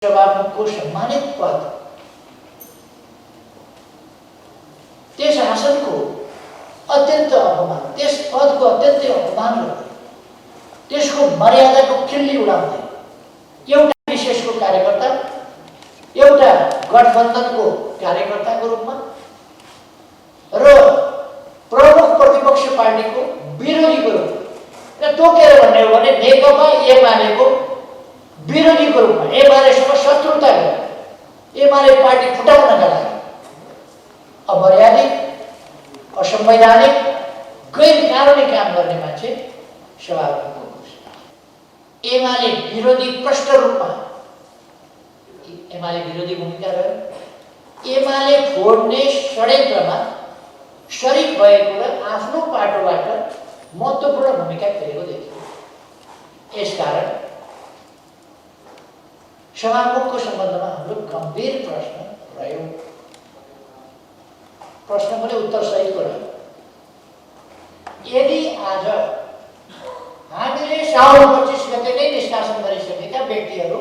सभामुखको सम्मानित पद त्यस आसनको अत्यन्त अपमान, त्यस पदको अत्यन्तै अपमान गर्दै त्यसको मर्यादाको खिल्ली उडाउँदै एउटा विशेषको कार्यकर्ता, एउटा गठबन्धनको कार्यकर्ताको रूपमा र प्रमुख प्रतिपक्ष पार्टीको विरोधीको रूपमा र तोकेर भन्ने हो भने नेकपा एमालेको विरोधीको रूपमा एमालेसँग शत्रुता गरेर एमाले पार्टी फुटाउनका लागि अमर्यादित, असंवैधानिक, गैर कानुनी काम गर्ने मान्छे सभामुख एमाले विरोधी प्रष्ट रूपमा एमाले विरोधी भूमिका रह्यो। एमाले फोड्ने षड्यन्त्रमा शरीक भएको र आफ्नो पाटोबाट महत्त्वपूर्ण भूमिका खेलेको देखियो। यसकारण सभामुखको सम्बन्धमा हाम्रो गम्भीर प्रश्न रह्यो। प्रश्न पनि उत्तर सहितको रह्यो। यदि आज हामीले साउन 25 गते नै निष्कासन गरिसकेका व्यक्तिहरू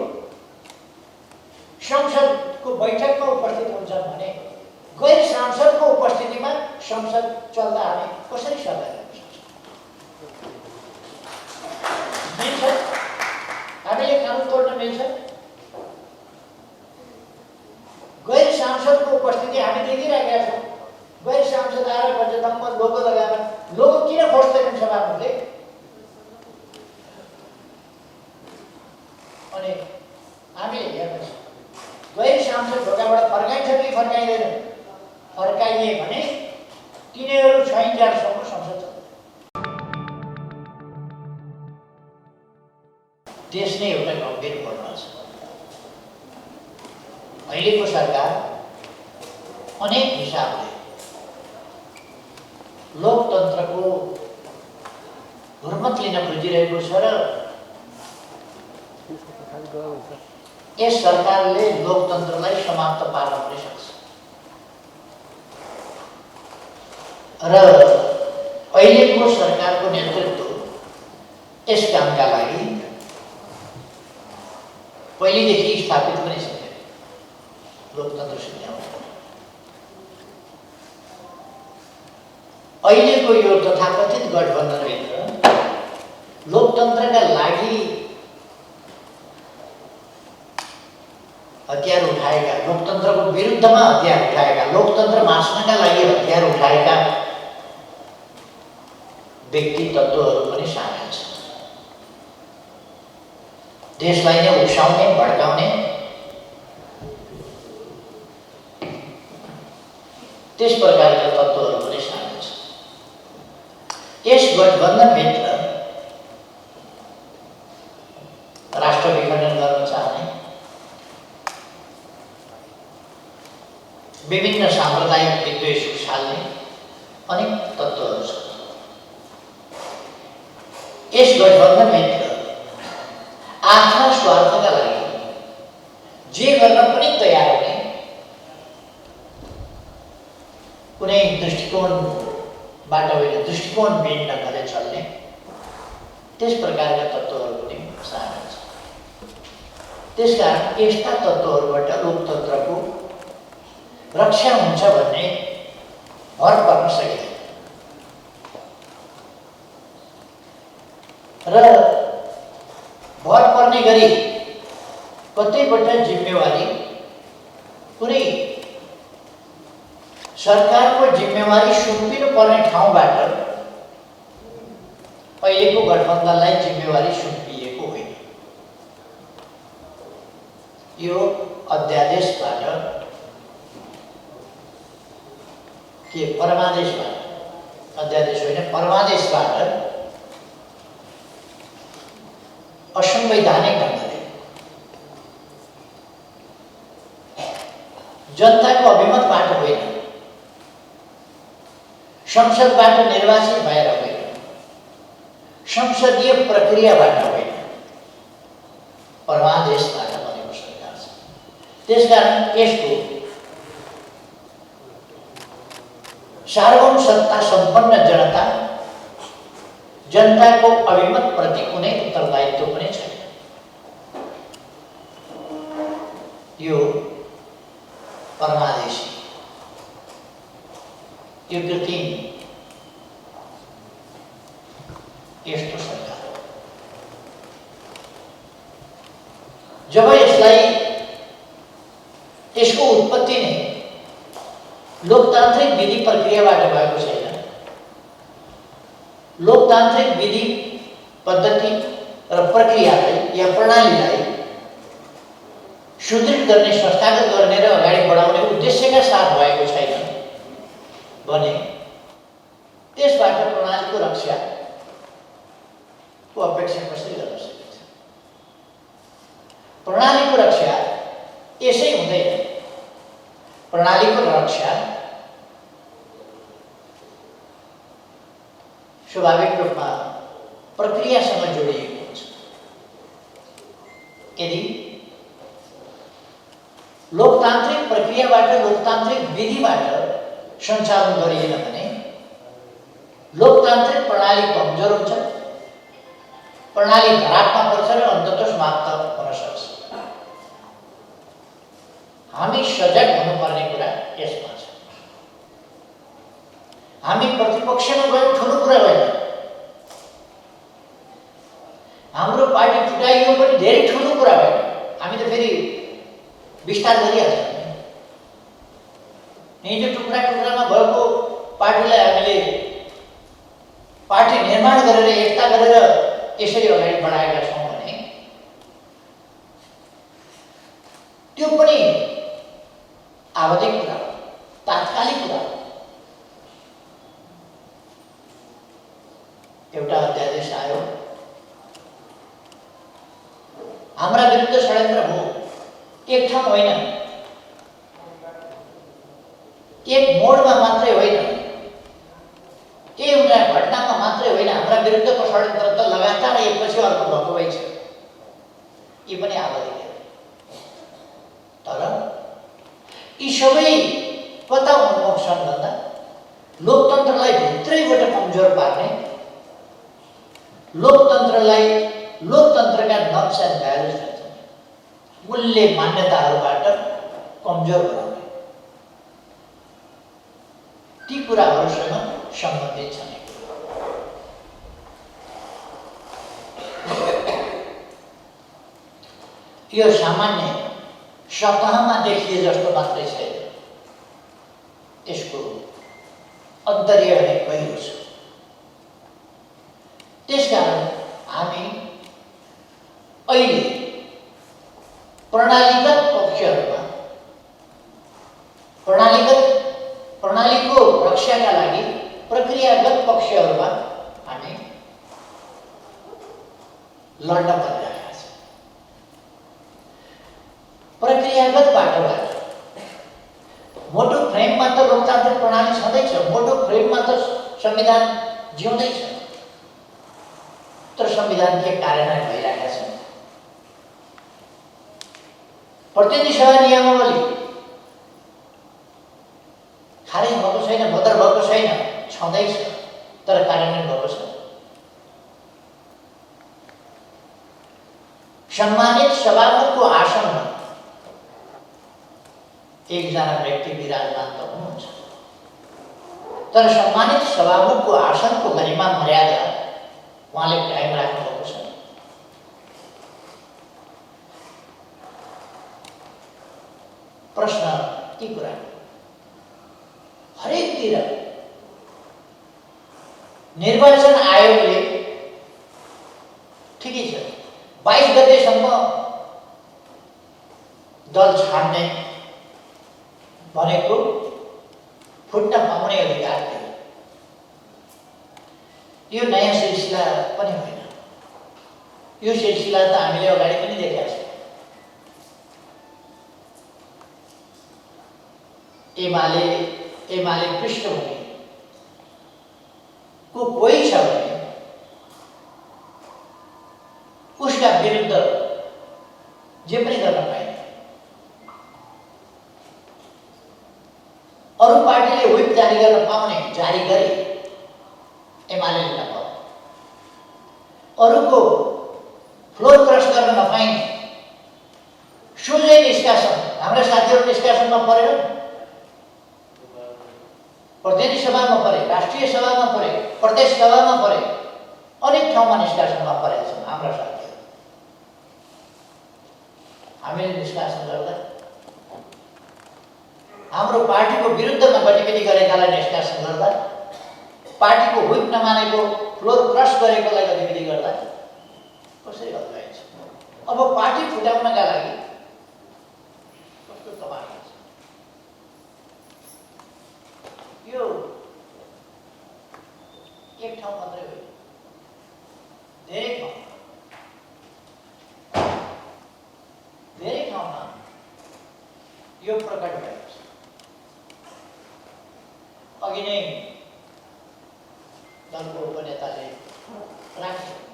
संसदको बैठकमा उपस्थित हुन्छन् भने गैर सांसदको उपस्थितिमा संसद चल्दा हामी कसरी सल्लाह गर्न सक्छौँ? मिल्छ? हामीले कानुन तोड्न मिल्छ? गैर सांसदको उपस्थिति हामी देखिरहेका छौँ। गैर सांसद आएर बजेटमा लोगो लगाएर लोगो किन खोज्दैनन् सभामुखले? अनि हामीले हेर्नुहोस्, गैर सांसद ढोकाबाट फर्काइन्छ कि फर्काइँदैन? फर्काइए भने तिनीहरू छैनसम्म संसद चल्छ। देश नै एउटा गम्भीर मोडमा छ। अहिलेको सरकार अनेक हिसाबले लोकतन्त्रको हुर्मत लिन खोजिरहेको छ र यस सरकारले लोकतन्त्रलाई समाप्त पार्न पनि सक्छ। र अहिलेको सरकारको नेतृत्व यस कामका लागि पहिलेदेखि स्थापित पनि छ। लोकतन्त्र सिद्ध्याउनु अहिलेको यो तथाकथित गठबन्धनभित्र लोकतन्त्रका लागि हतियार उठाएका, लोकतन्त्रको विरुद्धमा हतियार उठाएका, लोकतन्त्र मास्नका लागि हतियार उठाएका व्यक्ति तत्त्वहरू पनि सामेल छन्। देशलाई नै उक्साउने, भड्काउने त्यस प्रकारका तत्त्वहरू पनि सामेल छन्। यस गठबन्धनभित्र राष्ट्र विखण्डन गर्न चाहने, विभिन्न साम्प्रदायिक विद्वेष उछाल्ने अनेक तत्त्वहरू छन्। यस गठबन्धनभित्र आफ्ना स्वार्थका लागि जे गर्न पनि तयार हुने कुनै दृष्टिकोणबाट होइन, दृष्टिकोणविहीन ढङ्गले चल्ने त्यस प्रकारका तत्त्वहरू पनि सामेल छन्। त्यसकारण यस्ता तत्त्वहरूबाट लोकतन्त्रको रक्षा हुन्छ भन्ने भर पर्न सकिँदैन। र भर पर्ने गरी कतैबाट जिम्मेवारी, कुनै सरकारको जिम्मेवारी सुम्पिनु पर्ने ठाउँबाट अहिलेको गठबन्धनलाई जिम्मेवारी सुम्पिएको होइन। यो अध्यादेशबाट के परमादेशबाट, अध्यादेश होइन परमादेशबाट असंवैधानिक ढङ्गले जनताको अभिमतबाट होइन, संसदबाट निर्वाचित भएर होइन, संसदीय प्रक्रियाबाट होइन, परमादेशबाट बनेको सरकार छ। त्यसकारण यसको सार्वभौम सत्ता सम्पन्न जनताको अभिमत प्रति कुनै उत्तरदायित्व पनि छैन। यो परमादेशी, यो कृत्रिम यस्तो सरकार हो। जब यसलाई यसको उत्पत्ति नै लोकतान्त्रिक विधि प्रक्रियाबाट भएको छैन, लोकतान्त्रिक विधि पद्धति र प्रक्रियालाई या प्रणालीलाई सुदृढ गर्ने, संस्थागत गर्ने र अगाडि बढाउने उद्देश्यका साथ भएको छैन भने त्यसबाट प्रणालीको रक्षाको अपेक्षा कसरी गर्न सकिन्छ? प्रणालीको रक्षा यसै हुँदैन। प्रणालीको रक्षा स्वाभाविक रूपमा प्रक्रियासँग जोडिएको हुन्छ। यदि लोकतान्त्रिक प्रक्रियाबाट, लोकतान्त्रिक विधिबाट सञ्चालन गरिएन भने लोकतान्त्रिक प्रणाली कमजोर हुन्छ, प्रणाली धरापमा पर्छ र अन्ततः समाप्त हुन सक्छ। हामी सजग हुनुपर्ने कुरा यसमा छ। हामी प्रतिपक्षमा गयौँ ठुलो कुरा होइन, हाम्रो पार्टी फुटाइयो पनि धेरै ठुलो कुरा होइन। हामी त फेरि विस्तार गरिहाल्छौँ। हिजो टुक्रा टुक्रामा भएको पार्टीलाई हामीले पार्टी निर्माण गरेर, एकता गरेर यसरी अगाडि बढाएका छौँ भने त्यो पनि आवधिक कुरा हो, तात्कालिक कुरा हो। एउटा अध्यादेश आयो, हाम्रा विरुद्ध षड्यन्त्र हो। एक ठाउँ होइन, एक मोडमा मात्रै होइन, एउटा घटनामा मात्रै होइन, हाम्रा विरुद्धको षड्यन्त्र त लगातार एकपछि अर्को भएको छ। यी पनि आवधिक। तर यी सबै कता उन्मुख छन् भन्दा लोकतन्त्रलाई भित्रैबाट कमजोर पार्ने, लोकतन्त्रलाई लोकतन्त्रका नर्म्स एन्ड भ्यालुज भन्छन्, मूल्य मान्यताहरूबाट कमजोर बनाउने, ती कुराहरूसँग सम्बन्धित छन्। यो सामान्य सतहमा देखिए जस्तो मात्रै छैन, यसको अन्तर्य अनेक गहिरो छ। त्यसकारण हामी अहिले प्रणालीगत पक्षहरूमा, प्रणालीको रक्षाका लागि प्रक्रियागत पक्षहरूमा हामी लड्न परिरहेका छौँ। प्रक्रियागत बाटोबाट मोटो फ्रेममा त लोकतान्त्रिक प्रणाली छँदैछ, मोटो फ्रेममा त संविधान जिउँदैछ, तर संविधान के कार्यान्वयन भइरहेका छन्। प्रतिनिधि सभा नियमावली खारेज भएको छैन, बदर भएको छैन, छँदैछ, तर कार्यान्वयन भएको छ। सम्मानित सभामुखको आसनमा एकजना व्यक्ति विराजमान त हुनुहुन्छ, तर सम्मानित सभामुखको आसनको गरिमा मर्यादा उहाँले कायम राख्नुभएको छ। प्रश्न के कुरा, हरेकतिर निर्वाचन आयोगले ठिकै छ 22 गतेसम्म दल छाड्ने भनेको फुट्न पाउने अधिकार थियो। यो नयाँ सिलसिला पनि होइन, यो सिलसिला त हामीले अगाडि पनि देखेका छौँ। एमाले पृष्ठभूमि को कोही छ भने उसका विरुद्ध जे पनि गर्न पाइन्छ। अरू पार्टीले व्हिप जारी गर्न पाउने जारी गरे, एमाले नपाऊ। अरूको फ्लोर क्रस गर्न नपाइने सोझै निष्कासन हाम्रा साथीहरू निष्कासनमा परेर प्रतिनिधि सभामा परे, राष्ट्रिय सभामा परे, प्रदेश सभामा परे, अनेक ठाउँमा निष्कासनमा परेका छन् हाम्रा साथीहरू। हामीले निष्कासन गर्दा हाम्रो पार्टीको विरुद्धमा गतिविधि गरेकालाई निष्कासन गर्दा, पार्टीको हुइप नमानेको, फ्लोर क्रस गरेकोलाई गतिविधि गर्दा कसरी हल्लाइन्छ? अब पार्टी फुटाउनका लागि कस्तो तमासा छ? यो एक ठाउँ मात्रै होइन, धेरै ठाउँमा यो प्रकट भएको छ। अघि नै दलको उपनेताले राखिसक्नु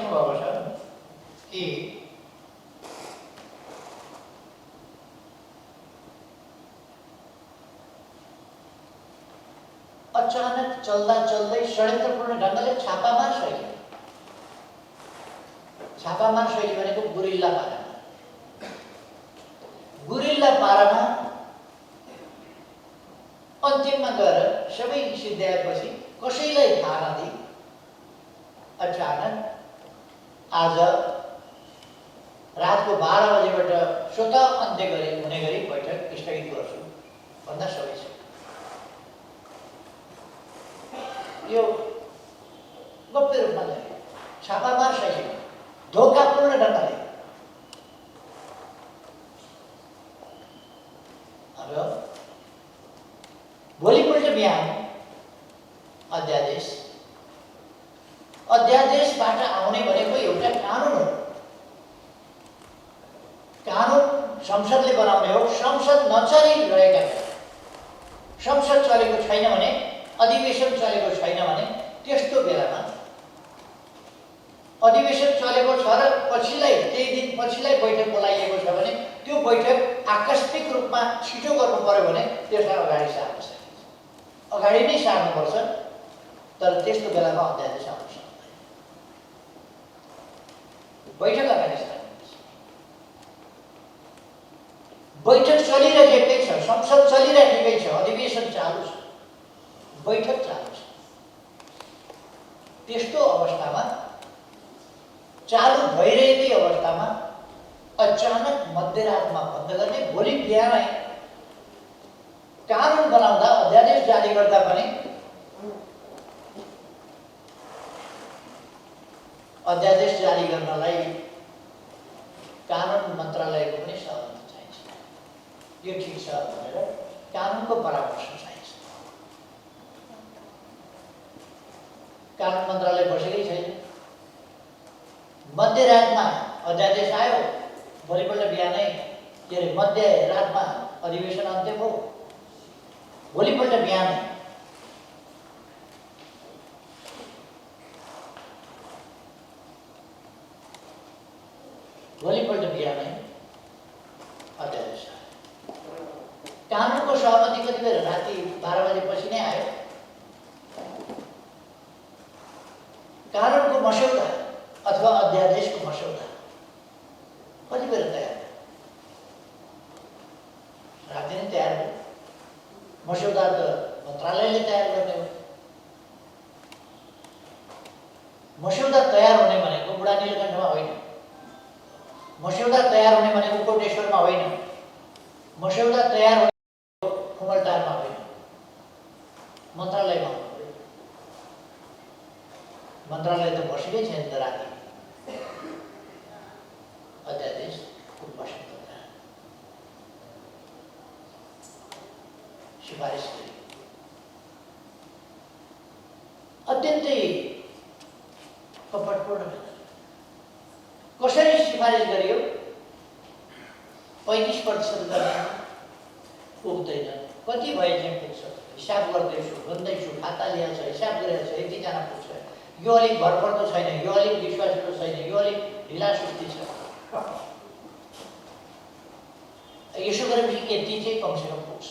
भएको छ कि अचानक चल्दा चल्दै षड्यन्त्रपूर्ण ढङ्गले छापामार शैली भनेको गुरिल्ला पारामा अन्तिममा गएर सबै सिद्ध्याएपछि कसैलाई थाहा नदिई अचानक आज रातको 12 बजेबाट स्वतः अन्त्य हुने गरी बैठक स्थगित गर्छु भन्दा सबै छ। यो गम्भीर रूपमा छापामार शैलीमा धोकापूर्ण ढङ्गले अब भोलिपल्ट बिहान अध्यादेशबाट आउने भनेको एउटा कानुन हो। कानुन संसदले बनाउने हो। संसद नचलिरहेका, संसद चलेको छैन भने, अधिवेशन चलेको छैन भने त्यस्तो बेलामा अधिवेशन चलेको छ र त्यही दिन पछिलाई बैठक बोलाइएको छ भने त्यो बैठक आकस्मिक रूपमा छिटो गर्नु पर्यो भने त्यसलाई अगाडि सार्न सकिन्छ। अगाडि नै सार्नुपर्छ, तर त्यस्तो बेलामा अध्यादेश आउन सक्दैन। बैठक अगाडि सार्नुपर्छ। बैठक चलिरहेकै छ, संसद चलिरहेकै छ, अधिवेशन चालु छ, बैठक चालु छ। त्यस्तो अवस्थामा, चालु भइरहेकै अवस्थामा अचानक मध्यरातमा बन्द गर्ने, भोलि बिहानै कानुन बनाउँदा, अध्यादेश जारी गर्दा पनि अध्यादेश जारी गर्नलाई कानुन मन्त्रालयको पनि सहमति चाहिन्छ। यो ठिक छ भनेर कानुनको परामर्श चाहिन्छ। कानुन मन्त्रालय बसेकै छैन। मध्यरातमा अध्यादेश आयो, भोलिपल्ट बिहानै मध्यरातमा अधिवेशन अन्त्य भयो। भोलिपल्ट बिहानै अध्यादेश कानुनको सहमति कति बेर राति 12 बजेपछि नै आयो। कानुनको मस्यौदा अथवा अध्यादेशको मस्यौदा कति बेर तयार? राति नै तयार भयो। मस्यौदा त मन्त्रालयले तयार गर्ने हो। मस्यौदा तयार हुने भनेको बुढा नीलकण्ठमा होइन। मस्यौदा तयार हुने भनेको कोटेश्वरमा होइन। मस्यौदा तयार हुने खुमलटारमा होइन, मन्त्रालयमा हो। मन्त्रालय त बसेकै छैन त राति। अध्यादेशको मस्यौदा सिफारिस गरी अत्यन्तै कपटपूर्ण कसरी सिफारिस गरियो? 35% गर्ने पुग्दैन। कति भए चाहिँ पुग्छ? हिसाब गर्दैछु, भन्दैछु, खाता ल्याएको छ, हिसाब गरेको छ, यतिजना पुग्छ। यो अलिक भरपर्दो छैन, यो अलिक विश्वासिलो छैन, यो अलिक ढिला सुस्ती छ। यसो गरेपछि यति चाहिँ कमसेकम पुग्छ।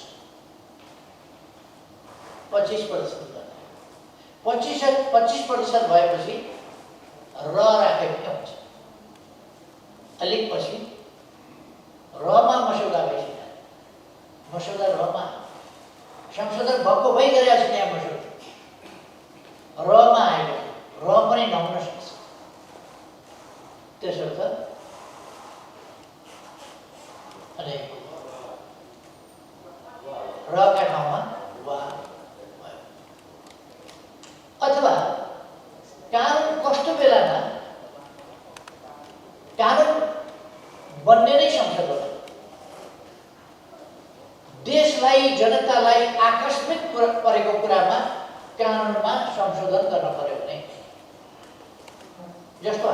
25% गर्ने। 25% भएपछि राखे पनि हुन्छ। अलिक पछि रमा मस्यौदा भइसक्यो। मस्यौदा रमा संशोधन भएको भइ गरेको छ त्यहाँ मस्यौदा रमा आएको र पनि नहुन सक्छ। त्यसर्थ अनि रका ठाउँमा वा अथवा कानुन कस्तो बेलामा कानुन बन्ने नै संसद हो। देशलाई जनतालाई आकस्मिक परेको कुरामा कानुनमा संशोधन गर्न पर्यो भने जस्तो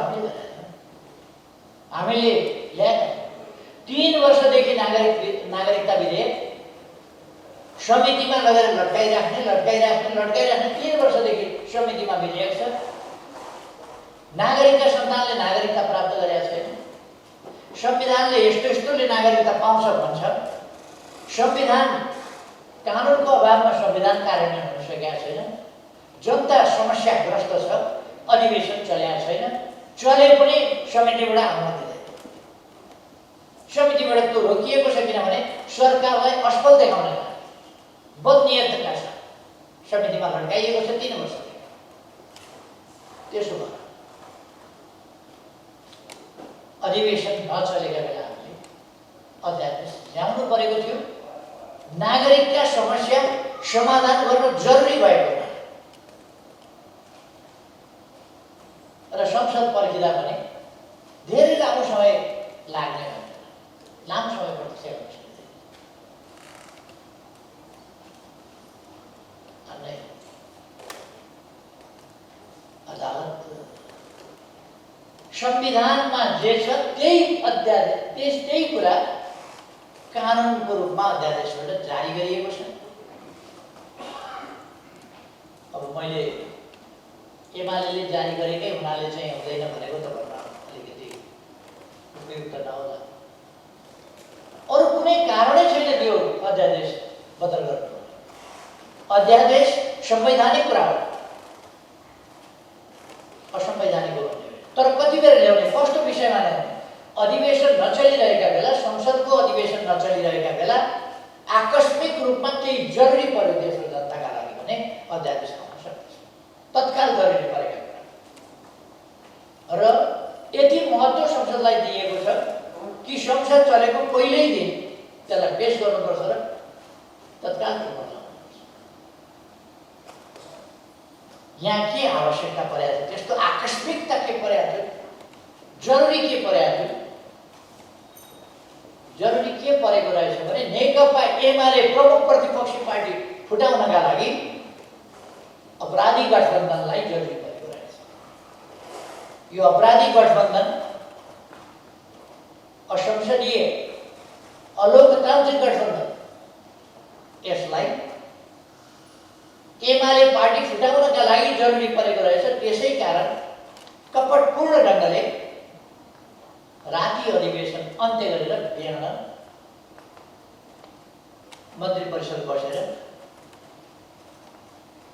हामीले ल्याएका 3 वर्षदेखि नागरिकता विधेयक समितिमा लगेर लट्काइराख्ने 3 वर्षदेखि समितिमा विधेयक छ। नागरिकका सन्तानले नागरिकता प्राप्त गरेका छैन। संविधानले यस्तोले नागरिकता पाउँछ भन्छ। संविधान कानुनको अभावमा संविधान कार्यान्वयन हुन सकेका छैन। जनता समस्याग्रस्त छ। अधिवेशन चलेका छैन। चले पनि समितिबाट आउन दिँदैन। समितिबाट त्यो रोकिएको छ किनभने सरकारलाई असफल देखाउने बदनीयतका साथ समितिमा लड्काइएको छ 3 वर्ष। त्यसो भए अधिवेशन नचलेका बेला हामीले अध्यादेश ल्याउनु परेको थियो। नागरिकका समस्या समाधान गर्न जरुरी भएको र संसद पर्खिँदा पनि धेरै लामो समय लाग्ने लामो समय प्रतीक्षा गर्न सकिँदैन। अनि अदालत संविधानमा जे छ त्यही अध्यादेश त्यही कुरा कानुनको रूपमा अध्यादेशबाट जारी गरिएको छ। अब मैले एमाले जारी गरेकै हुनाले चाहिँ हुँदैन भनेको त भन्न अलिकति उपयुक्त नहोला। अरू कुनै कारणै छैन त्यो अध्यादेश बदल गर्नु। अध्यादेश संवैधानिक कुरा हो, असंवैधानिक हो। तर कति बेर ल्याउने, कस्तो विषयमा ल्याउने? अधिवेशन नचलिरहेका बेला, संसदको अधिवेशन नचलिरहेका बेला आकस्मिक रूपमा केही जरुरी पर्यो देश र जनताका लागि भने अध्यादेश आउन सक्छ। तत्काल जरुरी परेका कुरा र यति महत्त्व संसदलाई दिएको छ कि संसद चलेको पहिल्यै दिन त्यसलाई पेश गर्नुपर्छ र तत्काल यहाँ के आवश्यकता परेको थियो? त्यस्तो आकस्मिकता के परेको थियो? जरुरी के परेको थियो? जरुरी के परेको रहेछ भने नेकपा एमाले प्रमुख प्रतिपक्षी पार्टी फुटाउनका लागि अपराधी गठबन्धनलाई जरुरी परेको रहेछ। यो अपराधी गठबन्धन असंसदीय अलोकतान्त्रिक गठबन्धन, यसलाई एमाले पार्टी फुटाउनका लागि जरुरी परेको रहेछ। त्यसै कारण कपटपूर्ण ढङ्गले राति अधिवेशन अन्त्य गरेर बिहान मन्त्री परिषद बसेर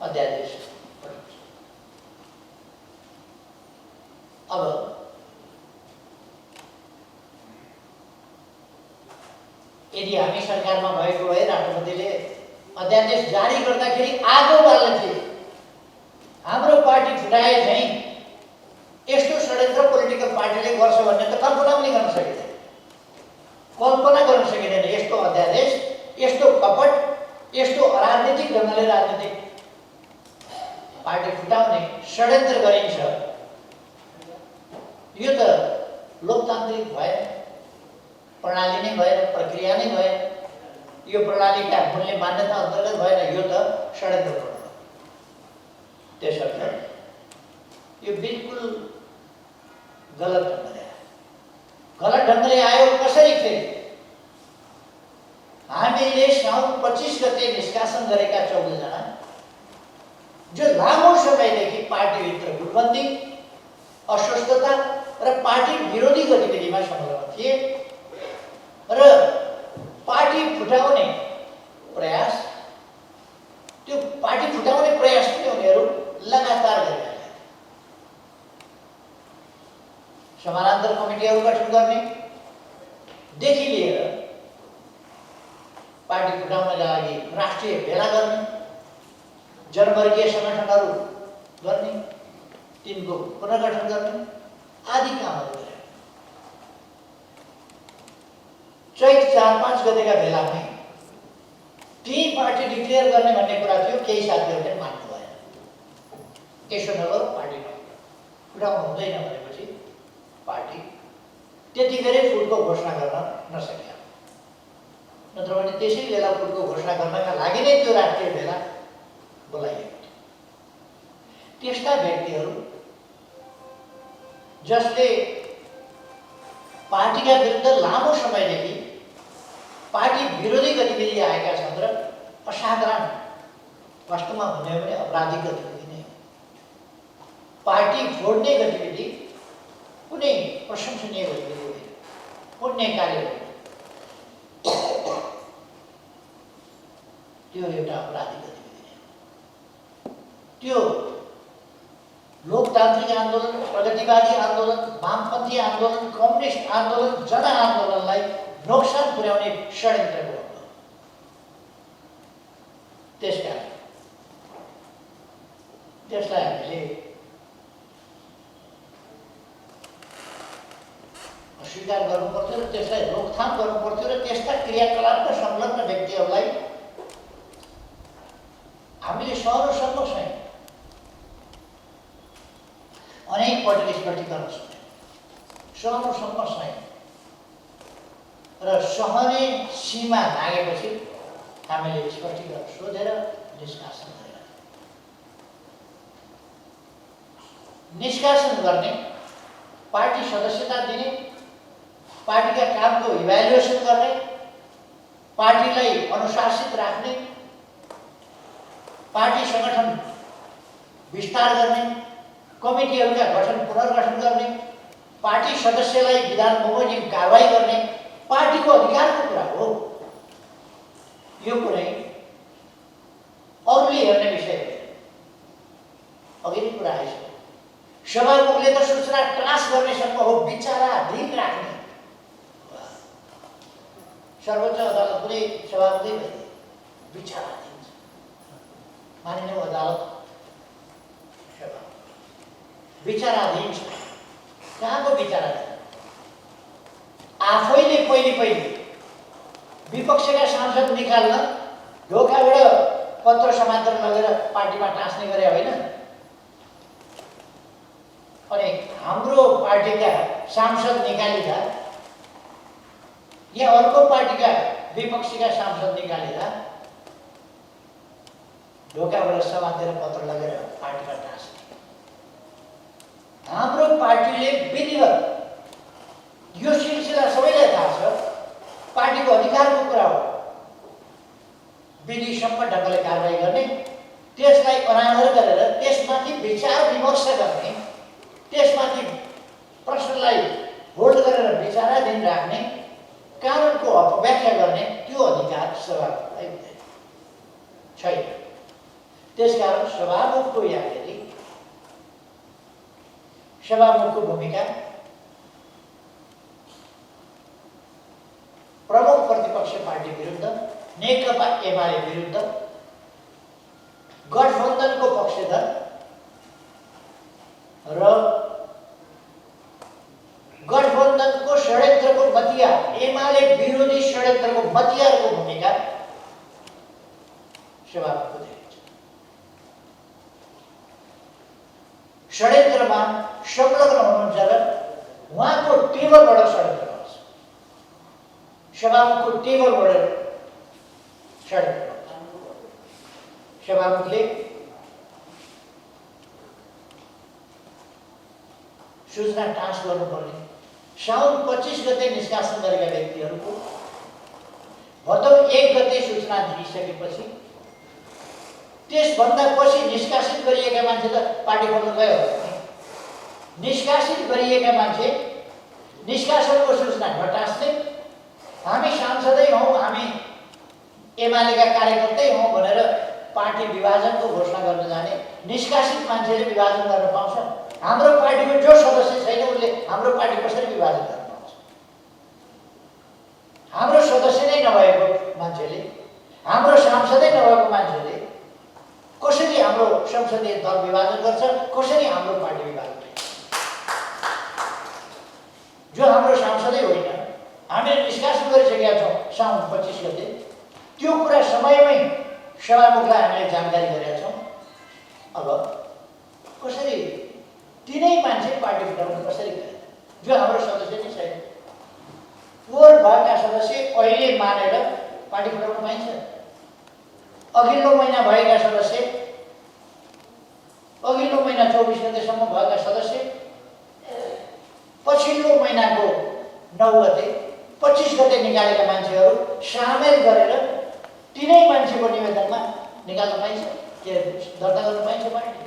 अध्यादेश अब यदि हामी सरकारमा भएको भए राष्ट्रपतिले अध्यादेश जारी गर्दाखेरि आगो बाल्ने थिए। हाम्रो पार्टी फुटाए झैँ यस्तो षड्यन्त्र पोलिटिकल पार्टीले गर्छ भन्ने त कल्पना पनि गर्न सकिँदैन। कल्पना गर्न सकिँदैन यस्तो अध्यादेश, यस्तो कपट, यस्तो अराजनीतिक ढङ्गले राजनीतिक पार्टी फुटाउने षड्यन्त्र गरिन्छ। यो त लोकतान्त्रिक भएन, प्रणाली नै भएन, प्रक्रिया नै भएन। यो प्रणालीका मूल्य मान्यता अन्तर्गत भएन, यो त षड्यन्त्र हो। त्यसर्थ यो बिल्कुल गलत ढङ्गले आयो। गलत ढङ्गले आयो कसरी? फेरि हामीले साउन 25 गते निष्कासन गरेका 14 जना जो लामो समयदेखि पार्टीभित्र गुटबन्दी, अस्वस्थता र पार्टी विरोधी गतिविधिमा संलग्न थिए र पार्टी फुटाउने प्रयास, त्यो पार्टी फुटाउने प्रयास पनि उनीहरू लगातार गरिरहेका थिए। समानान्तर कमिटीहरू कमिटीहरू गठन गर्नेदेखि लिएर पार्टी फुटाउनका लागि राष्ट्रिय भेला गर्ने, जनवर्गीय सङ्गठनहरू गर्ने, तिनको पुनर्गठन गर्ने आदि कामहरू गरे। चैत 4-5 गतेका बेलामै ती पार्टी डिक्लेयर गर्ने भन्ने कुरा थियो। केही साथीहरूले मान्नु भएन, त्यसो नगर पार्टी फुटाउनु हुँदैन भनेपछि पार्टी त्यतिखेरै फुटको घोषणा गर्न नसक्यो। नत्र भने त्यसै बेला फुटको घोषणा गर्नका लागि नै त्यो राष्ट्रिय भेला बोलाइएको थियो। त्यस्ता व्यक्तिहरू जसले पार्टीका विरुद्ध लामो समयदेखि पार्टी विरोधी गतिविधि आएका छन् र असाधारण, वास्तवमा भन्यो भने अपराधिक गतिविधि नै हो। पार्टी फोड्ने गतिविधि कुनै प्रशंसनीय गतिविधि होइन, पुण्य कार्य होइन, त्यो एउटा अपराधिक गतिविधि हो। त्यो लोकतान्त्रिक आन्दोलन, प्रगतिवादी आन्दोलन, वामपन्थी आन्दोलन, कम्युनिस्ट आन्दोलन, जनआन्दोलनलाई नोक्सान पुर्याउने षड्यन्त्रको हो। त्यसकारण त्यसलाई हामीले अस्वीकार गर्नुपर्थ्यो र त्यसलाई रोकथाम गर्नुपर्थ्यो र त्यस्ता क्रियाकलापमा संलग्न व्यक्तिहरूलाई हामीले सहनुसम्म छैन। अनेक पटक स्पष्टीकरण सुने, सहनुसम्म छैन र सहने सीमा लागेपछि हामीले स्पष्टीकरण सोधेर निष्कासन गरेर निष्कासन गर्ने, पार्टी सदस्यता दिने, पार्टीका कामको इभ्यालुएसन गर्ने, पार्टीलाई अनुशासित राख्ने, पार्टी सङ्गठन विस्तार गर्ने, कमिटीहरूका गठन पुनर्गठन गर्ने, पार्टी सदस्यलाई विधान बमोजिम कारवाही गर्ने पार्टीको अधिकारको कुरा हो। यो कुनै अरूले हेर्ने विषय हो। अघि नै कुरा आइसक्यो, सभामुखले त सूचना ट्रान्स गर्नेसम्म हो, विचाराधीन राख्ने। सर्वोच्च अदालत पनि सभामुखले विचाराधीन छ, मानिने अदालत विचाराधीन छ। कहाँको विचाराधीन? आफैले पहिले विपक्षका सांसद निकाल्न ढोकाबाट पत्र समातेर लगेर पार्टीमा टाँस्ने गरे होइन। अनि हाम्रो पार्टीका सांसद निकालिँदा या अर्को पार्टीका विपक्षीका सांसद निकालिँदा ढोकाबाट समातेर पत्र लगेर पार्टीमा टाँस्ने। हाम्रो पार्टीले विधिवत, यो सिलसिला सबैलाई थाहा छ, पार्टीको अधिकारको कुरा हो, विधिसम्म ढङ्गले कारवाही गर्ने, त्यसलाई अनादर गरेर त्यसमाथि विचार विमर्श गर्ने, त्यसमाथि प्रश्नलाई होल्ड गरेर विचाराधीन राख्ने, कानुनको अपव्याख्या गर्ने त्यो अधिकार सभामुखलाई छैन। त्यसकारण सभामुखको यादरी सभामुखको भूमिका प्रमुख प्रतिपक्ष पार्टी विरुद्ध, नेकपा एमाले विरुद्ध गठबन्धनको पक्षधर र गठबन्धनको षड्यन्त्रको मतियार, एमाले विरोधी षड्यन्त्रको मतियारको भूमिका सभामुखको देखिन्छ। षड्यन्त्रमा संलग्न हुनुहुन्छ र उहाँको टेबलबाट षड्यन्त्र गर्छ, सभामुखको टेबलबाट षड्यन्त्र गर्छ। सभामुखले सूचना टाँस गर्नुपर्ने, साउन 25 गते निष्कासन गरेका व्यक्तिहरूको भदौ 1 गते सूचना दिइसकेपछि त्यसभन्दा पछि निष्कासित गरिएका मान्छे त पार्टी खोल्न गयो। निष्कासित गरिएका मान्छे निष्कासनको सूचना नटाँस्ने, हामी सांसदै हौँ, हामी एमालेका कार्यकर्तै हौँ भनेर पार्टी विभाजनको घोषणा गर्न जाने निष्कासित मान्छेले विभाजन गर्न पाउँछ? हाम्रो पार्टीको जो सदस्य छैन उसले हाम्रो पार्टी कसरी विभाजन गर्न पाउँछ? हाम्रो सांसदै नभएको मान्छेले कसरी हाम्रो संसदीय दल विभाजन गर्छ, कसरी हाम्रो पार्टी विभाजन गर्छ? जो हाम्रो सांसदै होइन, हामीले निष्कासन गरिसकेका छौँ साउन 25 गते, त्यो कुरा समयमै सभामुखलाई हामीले जानकारी गरेका छौँ। अब कसरी तिनै मान्छे पार्टी फुटाउन कसरी गए? जो हाम्रो सदस्य नै छैन। पोहोर भएका सदस्य अहिले मानेर पार्टी फुटाउन पाइन्छ? अघिल्लो महिना भएका सदस्य, अघिल्लो महिना 24 गतेसम्म भएका सदस्य, पछिल्लो महिनाको 9 गते 25 गते निकालेका मान्छेहरू सामेल गरेर तिनै मान्छेको निवेदनमा निकाल्न पाइन्छ, के दर्ता गर्न पाइन्छ पार्टी?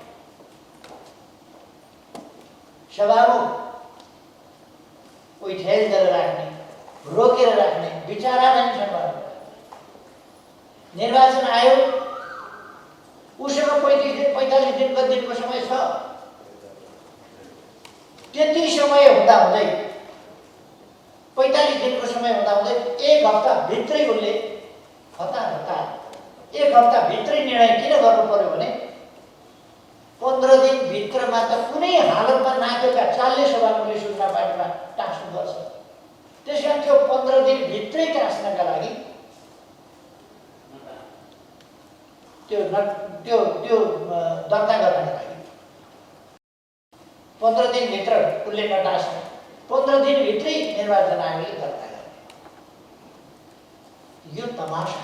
सभामुख कोही ठेल गरेर राख्ने, रोकेर राख्ने विचाराधीन छन्। निर्वाचन आयोग उसँग 35 दिन 45 दिनको समय छ। त्यति समय हुँदाहुँदै 45 दिनको समय हुँदाहुँदै 1 हप्ता भित्रै उसले हतार 1 हप्ता भित्रै निर्णय किन गर्नु पर्यो भने 15 दिन भित्रमा त कुनै हालतमा नाकेका चाल्ने सभामुखले सूचना पार्टीमा टाँस्नुपर्छ। त्यसकारण त्यो 15 दिन भित्रै टाँस्नका लागि त्यो दर्ता गर्नका लागि 15 दिन भित्र उसले नटाँस्ने, 15 दिन भित्रै निर्वाचन आयोगले दर्ता गर्ने। यो तमासा,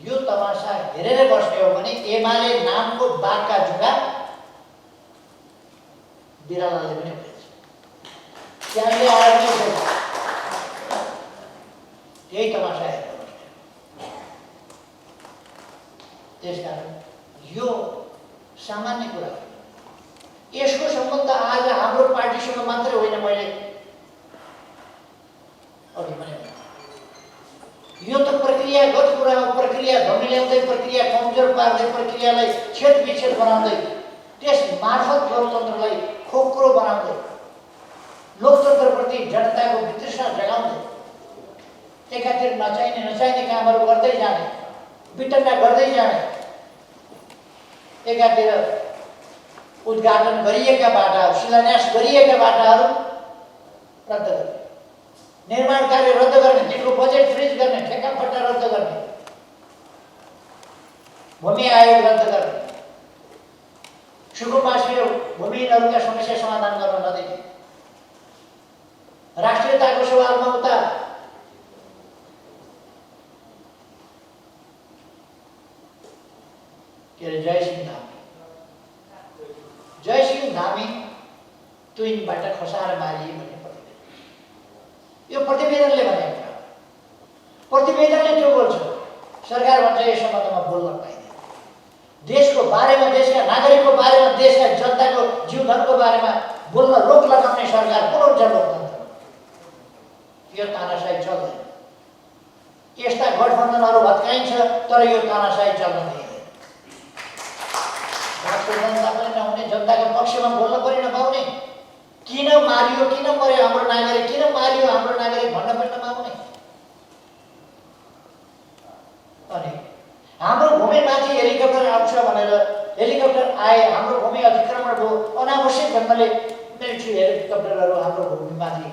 यो तमासा हेरेर बस्ने हो भने एमाले नामको बाघका जुगा बिरालाले पनि उठेछ। त्यहाँले आएर पनि उठेछ। यही तमासा हेरेर बस्ने। त्यसकारण यो सामान्य कुरा हो। यसको सम्बन्ध आज हाम्रो पार्टीसँग मात्रै होइन। मैले अघि पनि भने यो त प्रक्रियागत कुरा हो। प्रक्रिया धमिल्याउँदै, प्रक्रिया कमजोर पार्दै, प्रक्रियालाई छेदविच्छेद बनाउँदै, त्यस मार्फत लोकतन्त्रलाई खोक्रो बनाउँदै, लोकतन्त्रप्रति जनताको वितृष्णा जगाउँदै एकातिर नचाहिने कामहरू गर्दै जाने, विटन्ना गर्दै जाने, एकातिर उद्घाटन गरिएका बाटाहरू, शिलान्यास गरिएका बाटाहरू रद्द गर्ने, निर्माण कार्य रद्द गर्ने, तिनको बजेट फ्रिज गर्ने, ठेक्कापट्टा रद्द गर्ने, भूमि आयोग रद्द गर्ने, सुकुम्बासी र भूमिहीनहरूका समस्या समाधान गर्न नदिने, राष्ट्रियताको सवालमा उता के अरे जयसिंह धामी तुइनबाट खसाएर मारिए भन्ने प्रतिवेदन। यो प्रतिवेदनले भनेको कुरा। प्रतिवेदनले त्यो बोल्छ। सरकार भन्छ यस सम्बन्धमा बोल्न पाइँदैन। देशको बारेमा, देशका नागरिकको बारेमा, देशका जनताको जीवधनको बारेमा बोल्न रोक लगाउने सरकार कुन हुन्छ लोकतन्त्र? यो तानाशाही चल्दैन। यस्ता गठबन्धनहरू भत्काइन्छ, तर यो तानाशाही चल्न दिँदैन। राष्ट्र जनता पनि नहुने, जनताको पक्षमा बोल्न पनि नपाउने, किन मारियो, किन मर्यो हाम्रो नागरिक, किन मारियो हाम्रो नागरिक भन्न पनि नपाउने। अनि हाम्रो भूमिमाथि हेलिकप्टर आउँछ भनेर हेलिकप्टर आए, हाम्रो भूमि अतिक्रमण भयो, अनावश्यक ढङ्गले मिलिट्री हेलिकप्टरहरू हाम्रो भूमिमाथि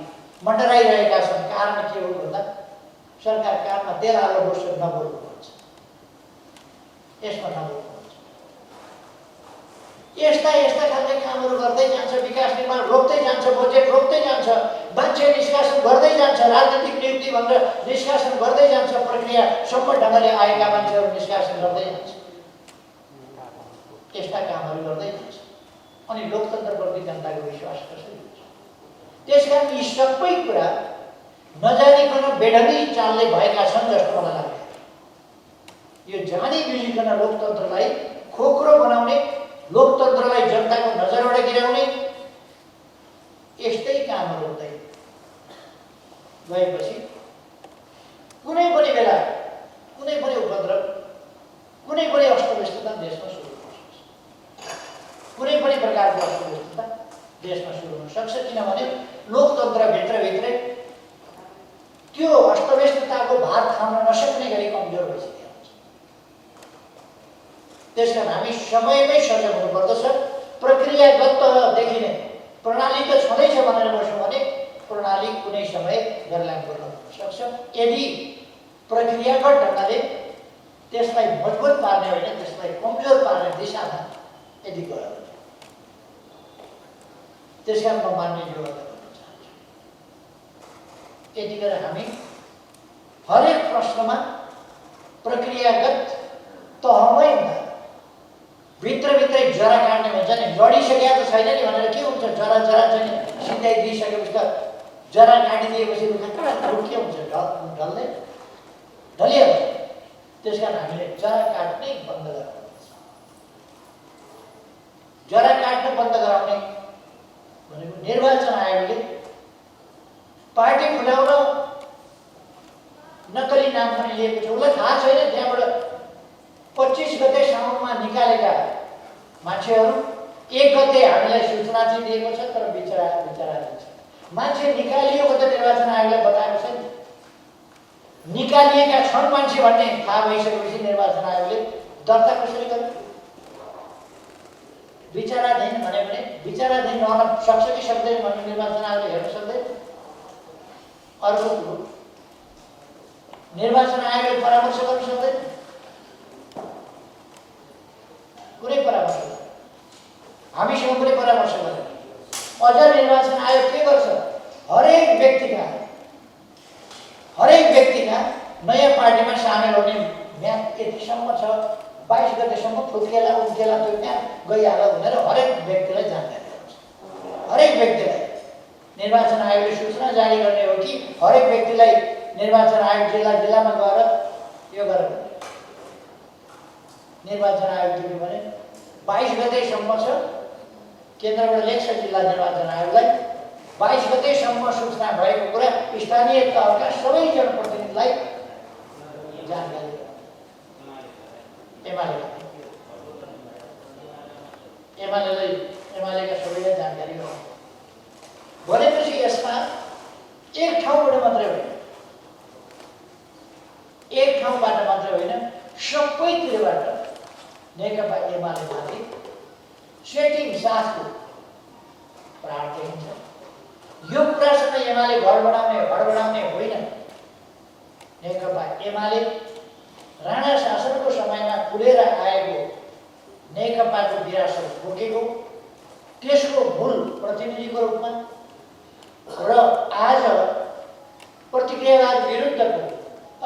मन्डराइरहेका छन्। कारण के हो भन्दा सरकार कानमा तेल हाल्नु पर्छ, नबोल्नु पर्छ, यसमा नबोल्नु। यस्ता खालका कामहरू गर्दै जान्छ, विकास निर्माण रोक्दै जान्छ, बजेट रोक्दै जान्छ, मान्छे निष्कासन गर्दै जान्छ, राजनीतिक नियुक्ति भनेर निष्कासन गर्दै जान्छ, प्रक्रिया सम्म ढङ्गले आएका मान्छेहरू निष्कासन गर्दै जान्छ। यस्ता कामहरू गर्दै जान्छ। अनि लोकतन्त्रप्रति जनताको विश्वास कसरी हुन्छ? त्यसकारण यी सबै कुरा नजानिकन बेढङ्गी चालले भएका छन् जस्तो मलाई लाग्छ। यो जानी बुझिकन लोकतन्त्रलाई खोक्रो बनाउने, लोकतन्त्रलाई जनताको नजरबाट गिराउने यस्तै कामहरू हुँदै गएपछि कुनै पनि बेला कुनै पनि उपद्रव, कुनै पनि अस्तव्यस्तता देशमा सुरु हुन सक्छ। कुनै पनि प्रकारको अस्तव्यस्तता देशमा सुरु हुन सक्छ। किनभने लोकतन्त्र भित्रभित्रै त्यो अस्तव्यस्तताको भार थाम्न नसक्ने गरी कमजोर भइसकेको हुन्छ। त्यसकारण हामी समयमै सजग हुनुपर्दछ। प्रक्रियागतदेखि नै प्रणाली त छँदैछ भनेर बस्यौँ भने प्रणाली कुनै समय गैरलाभपूर्ण हुन सक्छ। यदि प्रक्रियागत ढङ्गले त्यसलाई मजबुत पार्ने होइन, त्यसलाई कमजोर पार्ने दिशामा यदि गयो भने त्यसकारण म मान्ने जोड गर्न चाहन्छु। यतिखेर हामी हरेक प्रश्नमा प्रक्रियागत तहमै हुँदा भित्रभित्रै जरा काट्ने भन्छ नि, लडिसकेका त छैन नि भनेर के हुन्छ, जरा चाहिँ सिधै दिइसकेपछि त जरा काटिदिएपछि के हुन्छ, ढल्दै ढलिहाल्छ। त्यसकारण हामीले जरा काट्नै बन्द गराउनुपर्छ। जरा काट्न बन्द गराउने भनेको निर्वाचन आयोगले पार्टी फुटाउन नक्कली नाम पनि लिएको छ। उसलाई थाहा छैन त्यहाँबाट 25 गते साउनमा निकालेका मान्छेहरू 1 गते हामीलाई सूचना चाहिँ दिएको छ, तर विचारा दिन्छ। मान्छे निकालियो त निर्वाचन आयोगलाई बताएको छैन। निकालिएका छन् मान्छे भन्ने थाहा भइसकेपछि निर्वाचन आयोगले दर्ता कसरी गर्यो? विचाराधीन भन्यो भने विचाराधीन रहन सक्छ कि सक्दैन भन्ने निर्वाचन आयोगले हेर्न सक्दैन। अर्को कुरो, निर्वाचन आयोगले परामर्श गर्न सक्दैन, कुनै परामर्श गर्दैन। हामीसँग कुनै परामर्श गर्दैन। अझ निर्वाचन आयोग के गर्छ? हरेक व्यक्तिका नयाँ पार्टीमा सामेल हुने म्याद यतिसम्म छ, 22 गतेसम्म फुत्केला उम्केला त्यो म्याद गइहाल भनेर हरेक व्यक्तिलाई जानकारी दिन्छ। हरेक व्यक्तिलाई निर्वाचन आयोगले सूचना जारी गर्ने हो कि हरेक व्यक्तिलाई निर्वाचन आयोग जिल्लामा गएर यो गरेर निर्वाचन आयोगले भने 22 गतेसम्म छ, केन्द्रबाट लेख्छ जिल्ला निर्वाचन आयोगलाई 22 गतेसम्म सूचना भएको कुरा स्थानीय तहका सबै जनप्रतिनिधिलाई जानकारी एमालेका सबैलाई जानकारी हो भनेपछि यसमा एक ठाउँबाट मात्रै होइन, सबैतिरबाट नेकपा एमालेमाथि सेटिङ साथको प्रहार देखिन्छ। यो कुरासँग एमाले हड बढाउने होइन। नेकपा एमाले राणा शासनको समयमा खुलेर आएको नेकपाको विरासत बोकेको, त्यसको मूल प्रतिनिधिको रूपमा र आज प्रतिक्रियावाद विरुद्धको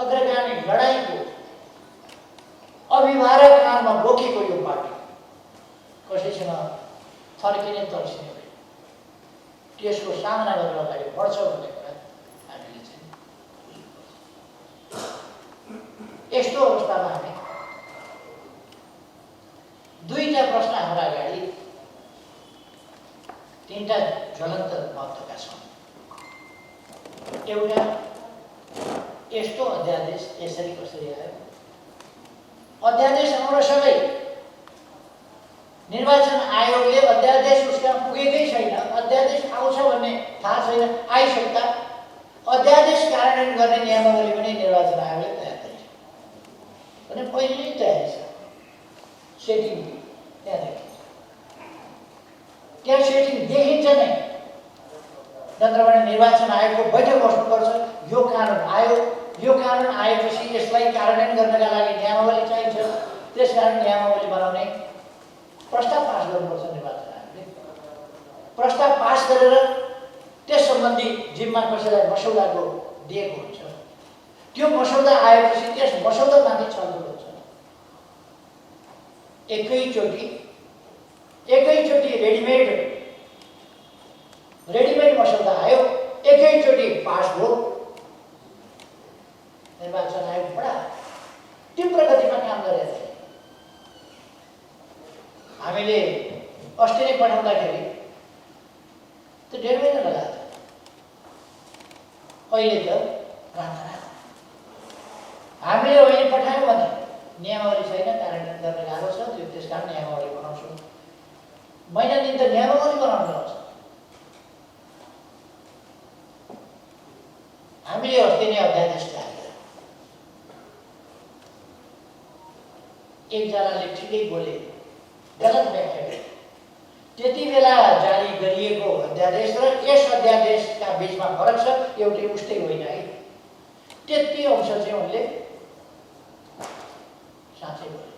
अग्रगामी लडाईँको अभिभावक कारमा बोकेको यो पार्टी कसैसँग थर्किने तर्सिने होइन। त्यसको सामना गरेर अगाडि बढ्छ भन्ने कुरा हामीले चाहिँ यस्तो अवस्थामा हामी दुईटा प्रश्न हाम्रा अगाडि, तीनटा ज्वलन्त महत्त्वका छन्। एउटा, यस्तो अध्यादेश यसरी कसरी आयो? अध्यादेश आउनसँगै निर्वाचन आयोगले अध्यादेश उसका पुगेकै छैन, अध्यादेश आउँछ भन्ने थाहा छैन, आइसक्दा अध्यादेश कार्यान्वयन गर्ने नियमावली पनि निर्वाचन आयोगले तयार गरेछ भने पहिले नै तयारी छ। सेटिङ त्यहाँ देखिन्छ, त्यहाँ सेटिङ देखिन्छ नै। नत्र निर्वाचन आयोगको बैठक बस्नुपर्छ। यो कानुन आएपछि यसलाई कार्यान्वयन गर्नका लागि नियमावली चाहिन्छ। त्यसकारण नियमावली बनाउने प्रस्ताव पास गर्नुपर्छ। निर्वाचन आयोगले प्रस्ताव पास गरेर त्यस सम्बन्धी जिम्मा कसैलाई मसौदाको दिएको हुन्छ। त्यो मसौदा आएपछि त्यस मसौदामाथि छलफल हुन्छ। एकैचोटि रेडिमेड मसौदा आयो, एकैचोटि पास भयो। निर्वाचन आयोग बडा तीव्र गतिमा काम गरेको थियो। हामीले अस्ति नै पठाउँदाखेरि त 1.5 महिना लगाएको थियो। अहिले त हामीले अहिले पठायौँ भने नियमावली छैन, कार्यान्वयन गर्न गाह्रो छ। त्यसकारण नियमावली बनाउँछौँ। महिना दिन त नियमावली बनाउनु पर्छ। हामीले अस्ति सकिने अध्यादेश तयार गरे। एकजनाले ठिकै बोले, गलत व्याख्या गरे। त्यति बेला जारी गरिएको अध्यादेश र यस अध्यादेशका बीचमा फरक छ, एउटै उस्तै होइन है। त्यति अंश चाहिँ उनले साँच्चै बोले,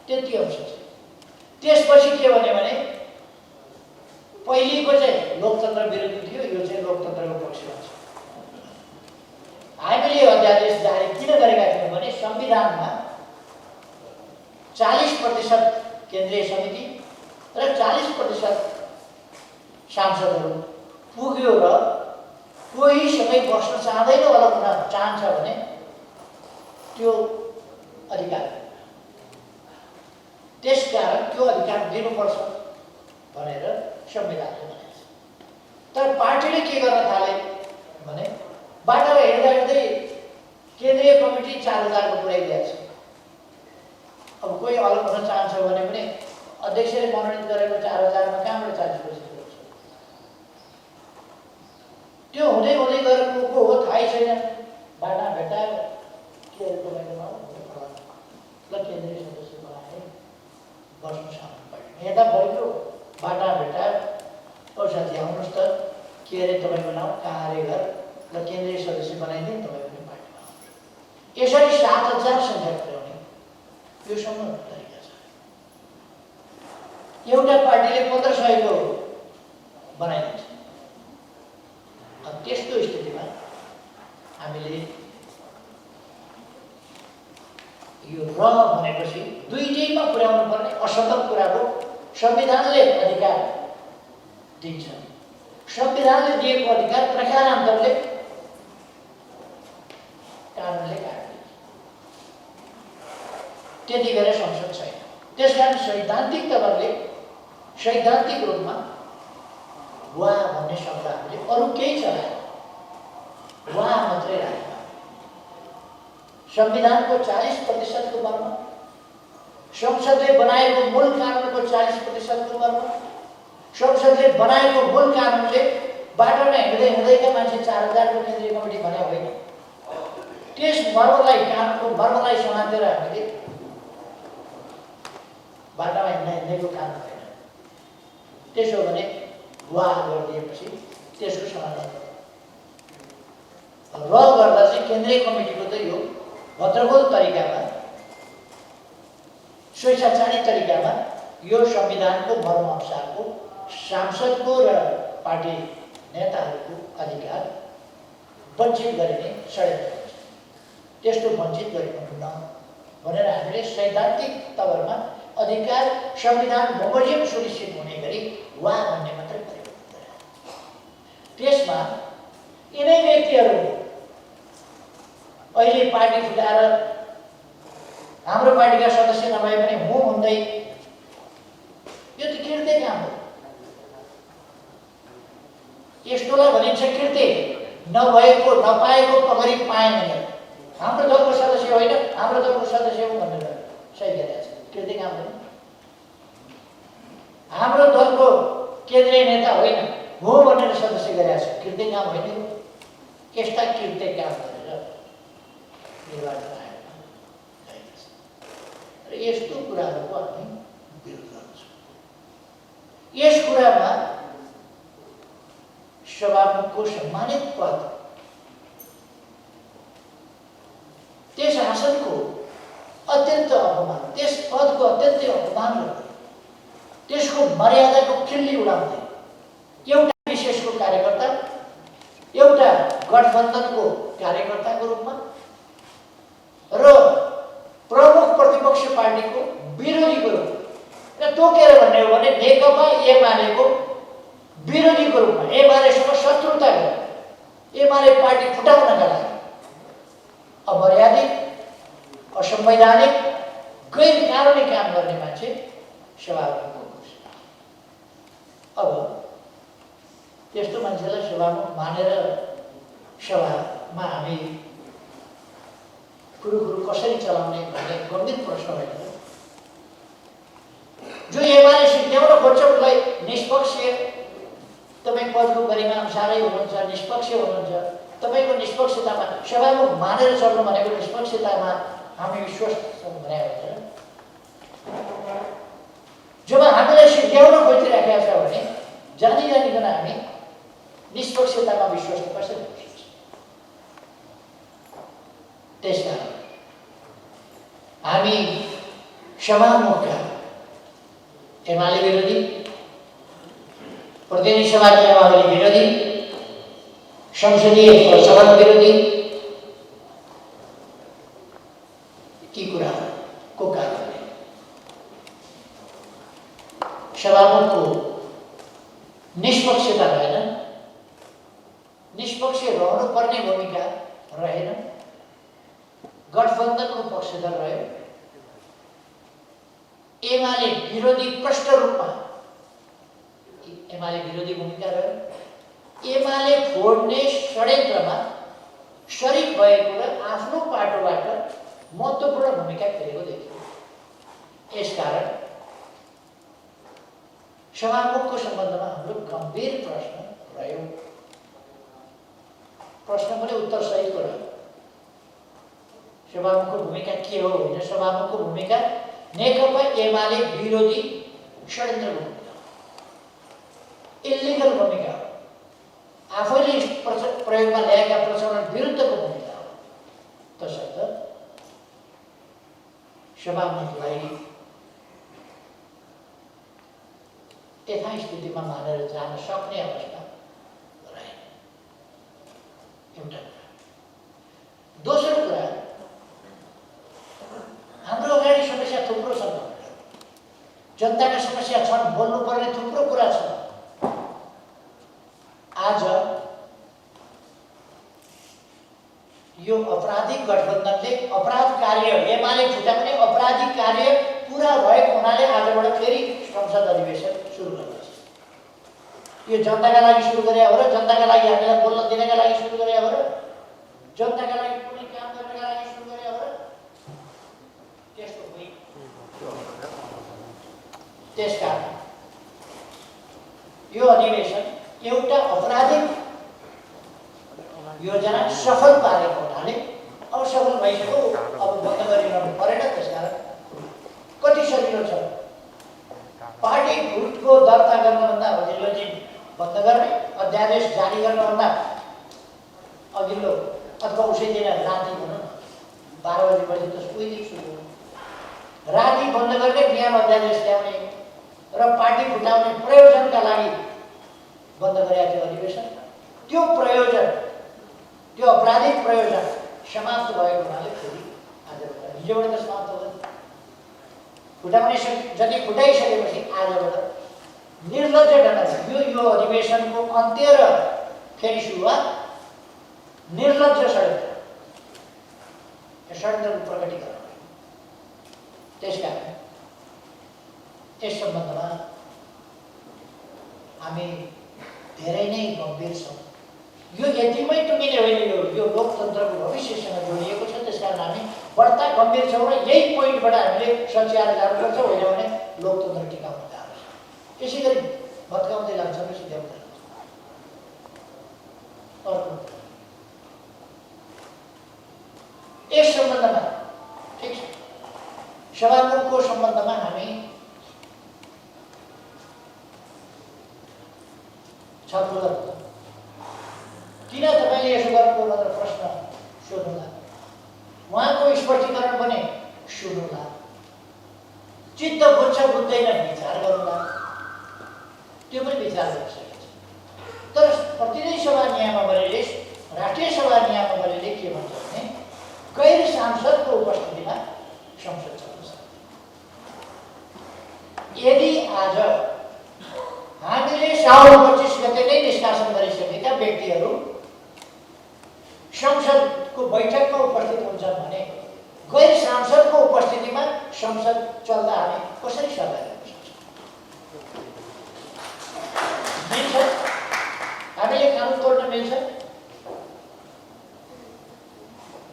त्यति अंश चाहिँ। त्यसपछि के भने पहिलेको चाहिँ लोकतन्त्र विरोधी थियो, यो चाहिँ लोकतन्त्रको पक्षमा छ। हामीले अध्यादेश जारी किन गरेका थियौँ भने संविधानमा 40% केन्द्रीय समिति र 40% सांसदहरू पुग्यो र कोहीसँगै बस्न चाहँदैन होला, हुन चाहन्छ भने त्यो अधिकार, त्यसकारण त्यो अधिकार दिनुपर्छ भनेर संविधानले भनेको छ। तर पार्टीले के गर्न थाले भने बाटोमा हिँड्दा हिँड्दै केन्द्रीय कमिटी 4000 को पुर्याइदिएको छ। अब कोही अलग हुन चाहन्छ भने पनि अध्यक्षले मनोनित गरेको 4000 मा कहाँबाट 40% हुन्छ? त्यो हुँदै हुँदै गएर को हो थाहै छैन। बाटा भेटायो के तपाईँकोमा ल केन्द्रीय सदस्य बनाए, बस्नु सामु पार्टी यता भयो। बाटा भेटायो, ओ साथी आउनुहोस् त, के अरे तपाईँको नाउँ, कहाँ अरे घर, ल केन्द्रीय सदस्य बनाइदिउँ, तपाईँ पनि पार्टीमा आउनुहोस्। यसरी 7000 सङ्ख्या पुर्याउने यो सम्म तरिका छ। एउटा पार्टीले 1500 को बनाइदिन्छ। अब त्यस्तो स्थितिमा हामीले यो र भनेपछि दुईटैमा पुर्याउनु पर्ने असम्भव कुरा हो। संविधानले अधिकार दिन्छ, संविधानले दिएको अधिकार प्रकारान्तरले कानुनले काट्दिन्छ। त्यति गरेर संसद छैन। त्यसकारण सैद्धान्तिक तवरले, सैद्धान्तिक रूपमा वा भन्ने शब्द हामीले अरू केही चलाएन, वा मात्रै राखेको। संविधानको 40% को मर्म, संसदले बनाएको मूल कानुनको 40% को मर्म, संसदले बनाएको मूल कानुनले बाटोमा हिँड्दै हिँड्दैका मान्छे 4000 को केन्द्रीय कमिटी भने होइन। त्यस मर्मलाई, कानुनको मर्मलाई समातेर हामीले बाटोमा हिँड्दैको कानुन होइन। त्यसो भने वा गरिदिएपछि त्यसको समाधान र गर्दा चाहिँ केन्द्रीय कमिटीको त यो भद्रगोल तरिकामा, स्वेच्छाचारी तरिकामा यो संविधानको मर्म अनुसारको सांसदको र पार्टी नेताहरूको अधिकार वञ्चित गरिने षड्यन्त्र हुन्छ। त्यस्तो वञ्चित गरिनुहुन्न भनेर हामीले सैद्धान्तिक तवरमा अधिकार संविधान बमोजिम सुनिश्चित हुने गरी वा भन्ने मात्रै परिवर्तन गरे। त्यसमा यिनै व्यक्तिहरू अहिले पार्टी फुटाएर हाम्रो पार्टीका सदस्य नभए पनि म हुँदै, यो त कृत्य काम हो। यस्तोलाई भनिन्छ कृत्य, नभएको नपाएको पगरी पाएन। हाम्रो दलको सदस्य होइन, हाम्रो दलको सदस्य हो भनेर सही गरेको छ, कृत्य काम हो। हाम्रो दलको केन्द्रीय नेता होइन, हो भनेर सदस्य गरेको छ, कृत्य काम होइन। यस्ता कृत्य काम गरेर निर्वाचन आयोगमा गएका छन् र यस्तो कुराहरूको हामी विरोध गर्छौँ। यस कुरामा सभामुखको सम्मानित पद, त्यस आसनको अत्यन्त अपमान, त्यस पदको अत्यन्तै अपमान गर्दै, त्यसको मर्यादाको खिल्ली उडाउँदै एउटा विशेषको कार्यकर्ता, एउटा गठबन्धनको कार्यकर्ताको रूपमा र प्रमुख प्रतिपक्ष पार्टीको विरोधीको रूपमा, र तोकेर भन्ने हो भने नेकपा एमालेको विरोधीको रूपमा, एमालेसँग शत्रुता गरेर एमाले पार्टी फुटाउनका लागि अमर्यादित, असंवैधानिक, गैर कानुनी काम गर्ने मान्छे सभामुख हुनुहुन्छ। अब त्यस्तो मान्छेलाई सभामुख मानेर सभामा हामी कुरो कसरी चलाउने भन्ने गम्भीर प्रश्न होइन। जो एमाले सिद्ध्याउन खोज्छ उसलाई निष्पक्ष, तपाईँ पदको गरिमा अनुसारै हुनुहुन्छ, निष्पक्ष हुनुहुन्छ, तपाईको निष्पक्षतामा सभामुख मानेर चल्नु भनेको निष्पक्षतामा हामी विश्वास छौँ भने होइन। जब हामीलाई सिद्ध्याउन खोजिरहेका छ भने जानिकन हामी निष्पक्षतामा विश्वास कसरी गर्न सक्छौँ? त्यसकारण हामी सभामुखका एमाले विरोधी, प्रतिनिधि सभाका एमाले विरोधी, संसदीय प्रचलन विरोधी ती कुराको कारणले सभामुखको निष्पक्षता रहेन, निष्पक्ष रहनुपर्ने भूमिका रहेन, गठबन्धनको पक्षधर रह्यो, एमाले विरोधी प्रष्ट रूपमा एमाले विरोधी भूमिका रह्यो, एमाले फोड्ने षड्यन्त्रमा सरिक भएको र आफ्नो पाटोबाट महत्त्वपूर्ण भूमिका खेलेको देखियो। यसकारण सभामुखको सम्बन्धमा हाम्रो गम्भीर प्रश्न रह्यो। प्रश्न पनि उत्तर सहितको रह्यो। सभामुखको भूमिका के हो होइन, सभामुखको भूमिका नेकपा एमाले विरोधी षड्यन्त्र भूमिका, इलिगल भूमिका हो, आफैले प्रयोगमा ल्याएका प्रचलन विरुद्धको भूमिका हो। तसर्थ सभामुखलाई यथास्थितिमा मानेर जान सक्ने अवस्था रहेन। एउटा कुरा। दोस्रो कुरा, हाम्रो अगाडि समस्या थुप्रो छन्, जनताका समस्या छन्, बोल्नुपर्ने थुप्रो कुरा छ। आज यो आपराधिक गठबन्धनले अपराध कार्य एमाले फुटाउने आपराधिक कार्य पुरा भएको हुनाले आजबाट फेरि संसद अधिवेशन सुरु गर्दैछ। यो जनताका लागि सुरु गरे हो र जनताका लागि हामीलाई बोल्न दिनका लागि सुरु गरे हो र जनताका लागि कुनै काम गर्नका लागि सुरु गरे हो र त्यस्तो होइन। त्यसकारण यो अधिवेशन एउटा आपराधिक योजना सफल पारेको हुनाले असफल भइसक्यो, अब बन्द गरिरहनु परेन। त्यसकारण कति सजिलो छ, पार्टी गुटको दर्ता गर्नुभन्दा अघिल्लो दिन बन्द गर्ने, अध्यादेश जारी गर्नुभन्दा अघिल्लो अथवा उसै दिन राति भनौँ न 12 बजेपछि त उहिले सुरु हो, राति बन्द गर्ने, बिहान अध्यादेश ल्याउने र पार्टी फुटाउने प्रयोजनका लागि बन्द गरेका थियो अधिवेशन। त्यो प्रयोजन, त्यो आपराधिक प्रयोजन समाप्त भएको हुनाले फेरि आजबाट, हिजोबाट त समाप्त भयो, फुटाउने जति फुटाइसकेपछि आजबाट निर्लज्ज ढङ्गले यो अधिवेशनको अन्त्य र फेरि सुरुवात निर्लज्ज षड्यन्त्र, यो षड्यन्त्रको प्रकटीकरण। त्यसकारण यस सम्बन्धमा हामी धेरै नै गम्भीर छौँ। यो यतिमै टुङ्गिने होइन, यो लोकतन्त्रको भविष्यसँग जोडिएको छ। त्यसकारण हामी बढ्ता गम्भीर छौँ र यही पोइन्टबाट हामीले सच्याएर जानुपर्छ, होइन भने लोकतन्त्र टिकाउन गाह्रो छ। यसै गरी भत्काउँदै लान्छौँ र सिध्याउँदै लान्छौँ। अर्को यस सम्बन्धमा ठिक छ, सभामुखको सम्बन्धमा हामी छलफल गर्छौँ। किन तपाईँले यसो गर्नुभयो भनेर प्रश्न सोध्नुला, उहाँको स्पष्टीकरण पनि सुन्नुला, चित्त बुझ्छ बुझ्दैन विचार गर्नुला, त्यो पनि विचार गर्न सकिन्छ। तर प्रतिनिधि सभा नियमावलीले, राष्ट्रिय सभा नियमावलीले के भन्छ भने गैर सांसदको उपस्थितिमा संसद चल्न सक्छ। यदि आज हामीले साउन 25 गते नै निष्कासन गरिसकेका व्यक्तिहरू संसदको बैठकमा उपस्थित हुन्छन् भने गैर सांसदको उपस्थितिमा संसद चल्दा हामी कसरी सल्लाह गर्न सक्छौँ? मिल्छ? हामीले कानुन तोड्न मिल्छ?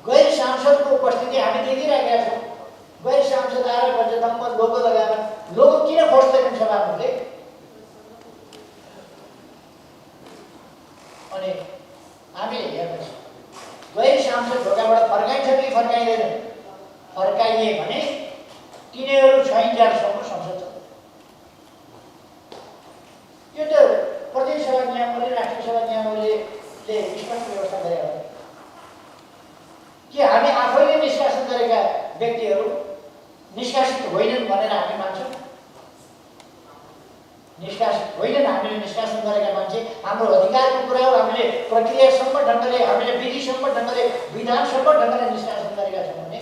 गैर सांसदको उपस्थिति हामी देखिरहेका छौँ। गैर सांसद आएर बजेटमा लोगो लगाएर, लोगो किन खोज्दैनन् सभामुखले? अनि हामीले हेर्दैछौँ गैर सांसद ढोकाबाट फर्काइन्छ कि फर्काइँदैन, फर्काइए भने तिनीहरू छैनन्जेलसम्म संसद चल्छ। यो त प्रदेश सभा नियमले, राष्ट्रिय सभा नियमले स्पष्ट व्यवस्था गरे हो कि हामी आफैले निष्कासन गरेका व्यक्तिहरू निष्कासित होइनन् भनेर हामी मान्छौँ। निष्कासित होइनन्, हामीले निष्कासन गरेका मान्छे, हाम्रो अधिकारको कुरा हो। हामीले प्रक्रियासम्म ढङ्गले, हामीले विधिसम्म ढङ्गले, विधानसम्म ढङ्गले निष्कासन गरेका छौँ भने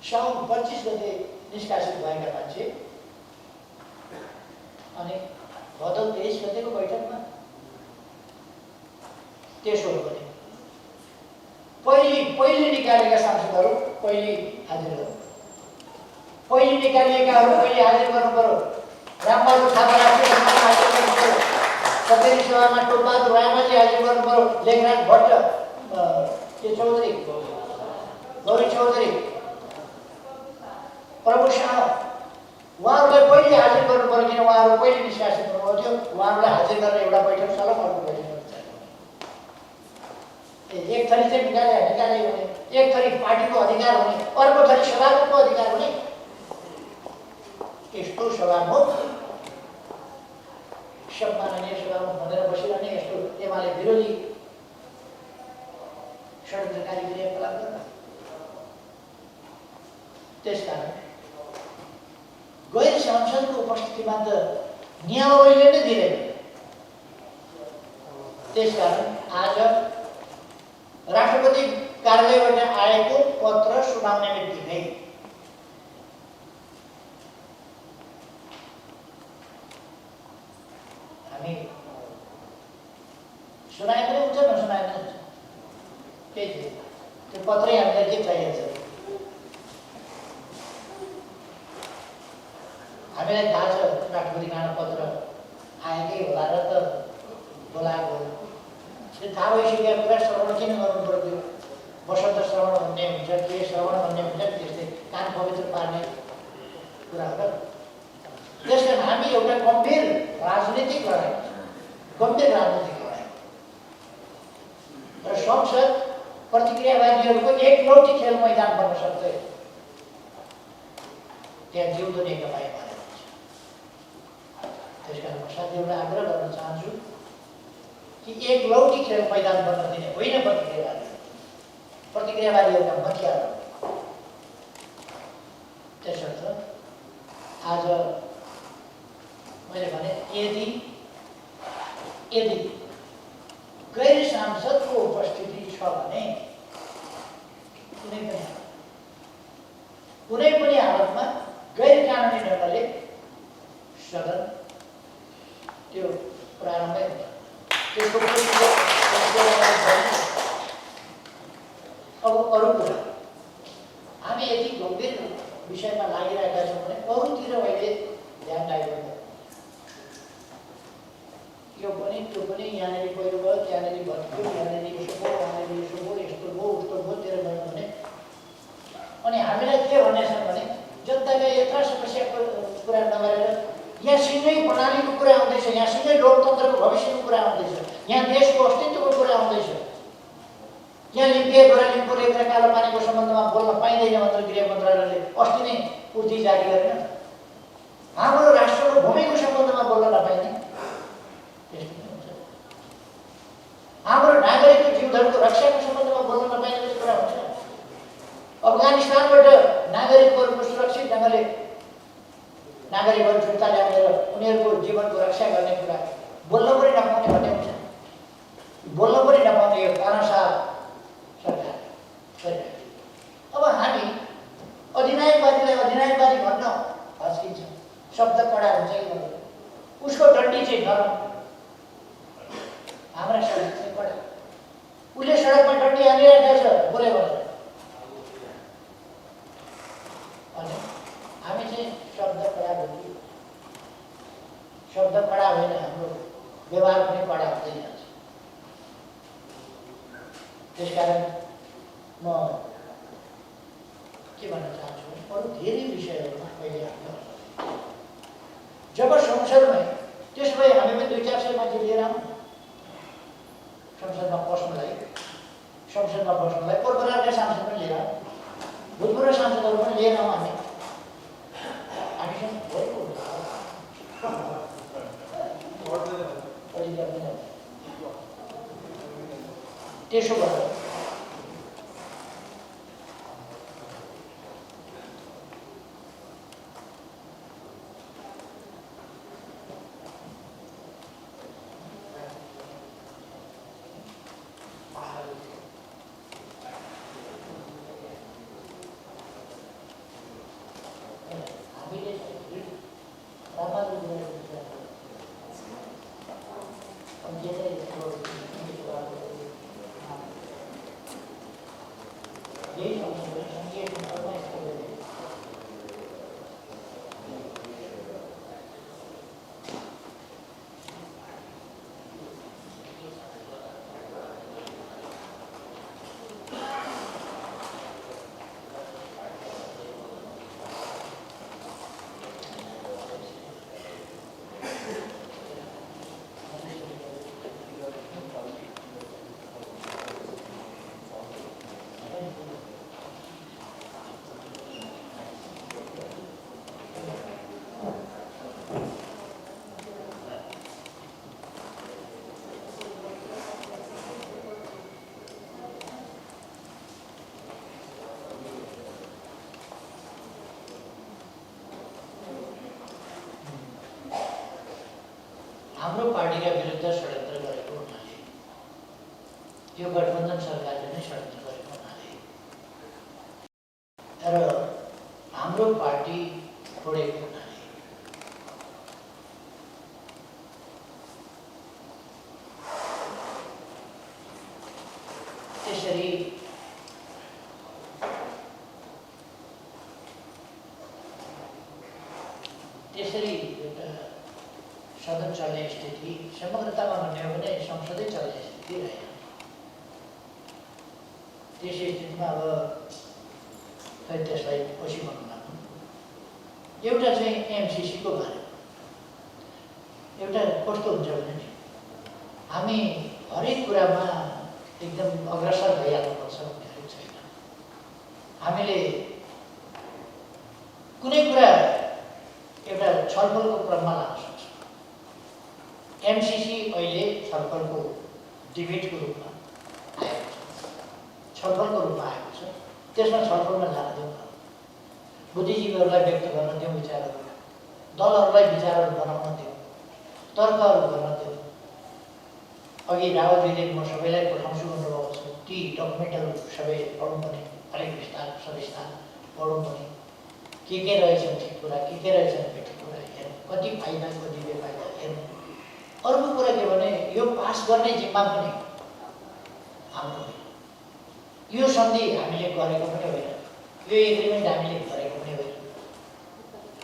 साउन 25 गते निष्कासित भएका मान्छे अनि भदौ 23 गतेको बैठकमा त्यसो हो भने पहिले निकालेका सांसदहरू पहिले हाजिर गर्नु, पहिले निकालिएकाहरू पहिले हाजिर गर्नु पर्यो। रामबहादुर थापा राष्ट्रिय सभामा हाजिर गर्नु पर्यो, सत्तरी सभामा टोपबहादुर रायमाझी हाजिर गर्नु पर्यो, लेखनाथ भट्ट, के चौधरी, गौरी चौधरी, प्रभु शाह, उहाँहरूलाई पहिले हाजिर गर्नु पर्यो। किन उहाँहरू पहिले निष्कासित हुनुभएको थियो। उहाँहरूलाई हाजिर गरेर एउटा बैठक सल्लाह अर्को बैठक एक थरी चाहिँ निकाले हुने, एक थरी पार्टीको अधिकार हुने, अर्को थरी सभामुखको अधिकार हुने। यस्तो सभामुख, सम्माननीय सभामुख भनेर बसिरहने यस्तो एमाले विरोधी षड्यन्त्रकारी क्रियाकलाप गर्न। त्यसकारण गैर सांसदको उपस्थितिमा त नियमावलीले नै दिँदैन। त्यसकारण आज राष्ट्रपति कार्यालयबाट आएको पत्र सुनाउने बित्तिकै हामी सुनाए पनि हुन्छ, नसुनाए पनि हुन्छ, त्यही थियो। त्यो पत्रै हामीलाई के चाहिएको छ, हामीलाई थाहा छ राष्ट्रपति कहाँ पत्र आएकै होला र त बोलाएको हो। त्यो थाहा भइसकेको कुरा श्रवण किन गर्नु पर्थ्यो? वसन्त श्रवण भन्ने हुन्छ, के श्रवण भन्ने हुन्छ, त्यस्तै कान पवित्र पार्ने कुरा हो। त्यसकारण हामी एउटा गम्भीर राजनीतिक लडाइँ, गम्भीर राजनीतिक लडाइँ र संसद प्रतिक्रियावादीहरूको एकलौटी खेल मैदान बन्न सक्छ। त्यहाँ जिउँदो नेकपा एमाले हुन्छ। त्यसकारण म साथीहरूलाई आग्रह गर्न चाहन्छु कि एकलौटी खेल मैदान बन्न दिने होइन प्रतिक्रियावादीहरूका हतियार। त्यसर्थ आज मैले भने यदि गैर सांसदको उपस्थिति छ भने कुनै पनि हालतमा गैर कानुनी ढङ्गले सदन त्यो प्रारम्भै हुन्छ। त्यसको अब अरू कुरा हामी यति गम्भीर विषयमा लागिरहेका छौँ भने अरूतिर अहिले ध्यान डाइभर्ट यो पनि त्यो पनि यहाँनिर पहिरो भयो, त्यहाँनिर भत्कियो, यहाँनिर यसो भयो, यहाँनिर यसो भयो, यस्तो भयो, उस्तो भयो, तेरो भयो भने अनि हामीलाई के भनेछन् भने जनताका यत्र समस्याको कुरा नगरेर यहाँसँगै प्रणालीको कुरा आउँदैछ, यहाँसँगै लोकतन्त्रको भविष्यको कुरा आउँदैछ, यहाँ देशको अस्तित्वको कुरा आउँदैछ। यहाँ लिम्पिएको रेखा कालो पानीको सम्बन्धमा बोल्न पाइँदैन भनेर गृह मन्त्रालयले अस्ति नै उर्दी जारी गरेन। हाम्रो राष्ट्रको भूमिको सम्बन्धमा बोल्न नपाइने त्यस्तो हुन्छ। हाम्रो नागरिकको जीवधनको रक्षाको सम्बन्धमा बोल्न नपाइने कुरा हुन्छ। अफगानिस्तानबाट नागरिकहरूको सुरक्षित ढङ्गले नागरिकहरू फिर्ता ल्याएर उनीहरूको जीवनको रक्षा गर्ने कुरा बोल्न पनि नपाउने भन्ने हुन्छ। बोल्न पनि नपाउने यो तानाशाह सरकार गरिरहेको। अब हामी अधिनायकवादीलाई अधिनायकवादी भन्न हच्किन्छौँ, शब्द कडा हुन्छ कि भन्दैन, उसको डन्डी चाहिँ नरम, हाम्रा सडक चाहिँ कडा। उसले सडकमा डन्डी हालिरहेको छ बोल्यो भने हामी चाहिँ शब्द कडा बोल्यो, शब्द कडा होइन, हाम्रो व्यवहार पनि कडा हुँदै जान्छ। त्यसकारण म के भन्न चाहन्छु, अरू धेरै विषयहरूमा अहिले हामी जब संसदमै त्यसो भए हामी पनि 200-400 मान्छे लिएर आउँ संसदमा पस्नलाई। संसदमा बस्नलाई पोरबरारका सांसद पनि लिएर भूतपूर्व सांसदहरू पनि लिएर आउँ हामीसँग भएको त्यसो गरेर हाम्रो पार्टीका विरुद्ध षड्यन्त्र गरेको हुनाले यो गठबन्धन सरकारले नै षड्यन्त्र गरेको हुनाले र हाम्रो पार्टी छोडेको हुनाले त्यसरी सदन चल्ने स्थिति समग्रतामा भन्ने हो भने संसदै चल्ने स्थिति रहेन। त्यस स्थितिमा अब खै त्यसलाई पछि भन्नु लाग्नु। एउटा चाहिँ एमसिसीको बारेमा एउटा कस्तो हुन्छ भने नि हामी हरेक कुरामा एकदम अग्रसर भइहाल्नुपर्छ भन्ने छैन। हामीले कुनै कुरा एउटा छलफलको क्रममा लान सक्छौँ। एमसिसी अहिले छलफलको डिबेटको रूपमा आएको छ, छलफलको रूपमा आएको छ। त्यसमा छलफलमा जान दिउँ न, बुद्धिजीवीहरूलाई व्यक्त गर्न दिउँ विचारहरू, दलहरूलाई विचारहरू बनाउन दिउँ, तर्कहरू गर्न दिउँ। अघि रावतजीले म सबैलाई पठाउँछु भन्नुभएको छ, ती डकुमेन्टहरू सबै पढौँ पनि, अलिक विस्तार सविस्तार पढौँ पनि। के रहेछन् ठिक कुरा, के रहेछन् बेठिक कुरा हेर्नु, कति फाइदा कति बेफाइदा हेर्नु। अर्को कुरा के भने यो पास गर्ने जिम्मा पनि हाम्रो होइन। यो सन्धि हामीले गरेको पनि होइन, यो एग्रिमेन्ट हामीले गरेको पनि होइन,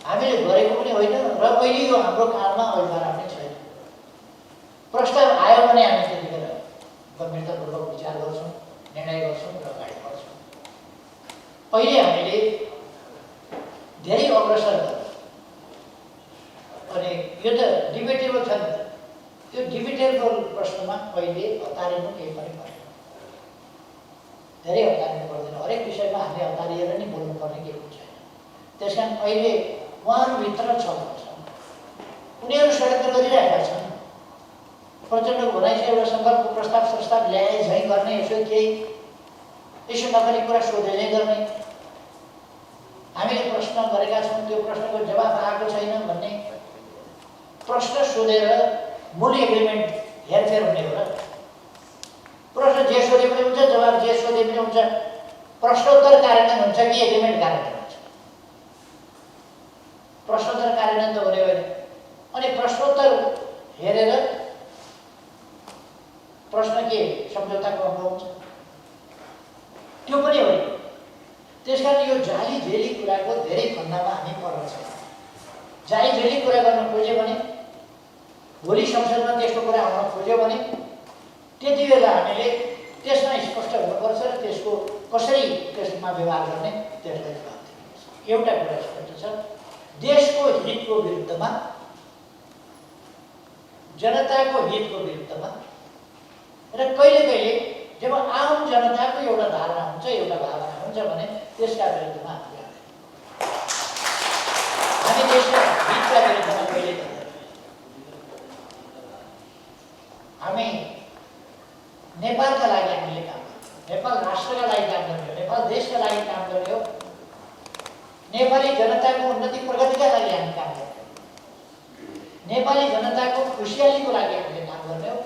हामीले गरेको पनि होइन र अहिले यो हाम्रो काममा अल्झारा पनि छैन। प्रस्ताव आयो भने हामी त्यतिखेर गम्भीरतापूर्वक विचार गर्छौँ, निर्णय गर्छौँ र अगाडि बढ्छौँ। अहिले हामीले धेरै अग्रसर गर्छौँ अनि यो त डिबेटेबल छ नि। यो डिबेटेबल प्रश्नमा अहिले हतारिनु केही पनि पर्दैन, धेरै हतारिनु पर्दैन। हरेक विषयमा हामी हतारिएर नै बोल्नुपर्ने केही पनि छैन। त्यस कारण अहिले उहाँहरूभित्र छलफल छ, उनीहरू षड्यन्त्र गरिरहेका छन्। प्रचण्डको भनाइ चाहिँ एउटा सङ्कल्पको प्रस्ताव ल्याए झैँ गर्ने, यसो केही यसो नगरी कुरा सोधे झैँ गर्ने। हामीले प्रश्न गरेका छौँ, त्यो प्रश्नको जवाफ आएको छैन भन्ने प्रश्न सोधेर मूल एग्रिमेन्ट हेरफेर हुने हो र। प्रश्न जे सोधे पनि हुन्छ, जवाब जे सोधे पनि हुन्छ। प्रश्नोत्तर कार्यान्वयन हुन्छ कि एग्रिमेन्ट कार्यान्वयन हुन्छ? प्रश्नोत्तर कार्यान्वयन त हुने होइन। अनि प्रश्नोत्तर हेरेर प्रश्न के सम्झौताको अङ्ग हुन्छ? त्यो पनि होइन। त्यसकारण यो जाली झेली कुराको धेरै फन्दामा हामी पर्न छैन। जाली झेली कुरा गर्न खोज्यो भने, भोलि संसदमा त्यस्तो कुरा आउन खोज्यो भने त्यति बेला हामीले त्यसमा स्पष्ट हुनुपर्छ र त्यसको कसरी त्यसमा व्यवहार गर्ने त्यसलाई जवाब दिनुपर्छ। एउटा कुरा स्पष्ट छ, देशको हितको विरुद्धमा, जनताको हितको विरुद्धमा र कहिले कहिले जब आम जनताको एउटा धारणा हुन्छ, एउटा भावना हुन्छ भने त्यसका विरुद्धमा हामी देशका हितका विरुद्धमा कहिले हामी नेपालका लागि हामीले काम गर्छौँ, नेपाल राष्ट्रका लागि काम गर्ने हो, नेपाल देशका लागि काम गर्ने हो, नेपाली जनताको उन्नति प्रगतिका लागि हामी काम गर्ने हो, नेपाली जनताको खुसियालीको लागि हामीले काम गर्ने हो।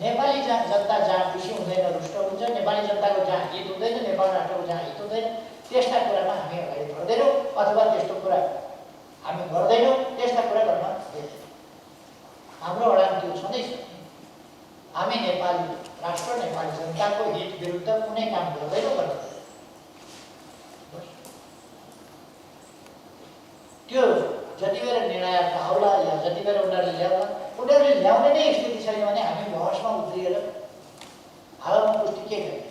नेपाली जनता जहाँ खुसी हुँदैन, रुष्ट हुन्छ, नेपाली जनताको जहाँ हित हुँदैन, नेपाल राष्ट्रको जहाँ हित हुँदैन, त्यस्ता कुरामा हामी अगाडि बढ्दैनौँ अथवा त्यस्तो कुरा हामी गर्दैनौँ, त्यस्ता कुरा गर्न दिँदैनौँ। हाम्रो अडान त्यो छँदैछ, हामी नेपाली राष्ट्र, नेपाली जनताको हित विरुद्ध कुनै काम गर्दैनौँ गर्दैन। त्यो जति बेला निर्णयहरू आउला या जति बेला उनीहरूले ल्याउला, उनीहरूले ल्याउने नै स्थिति छैन भने हामी बहसमा उत्रिएर हालमा पुष्टि के गर्ने?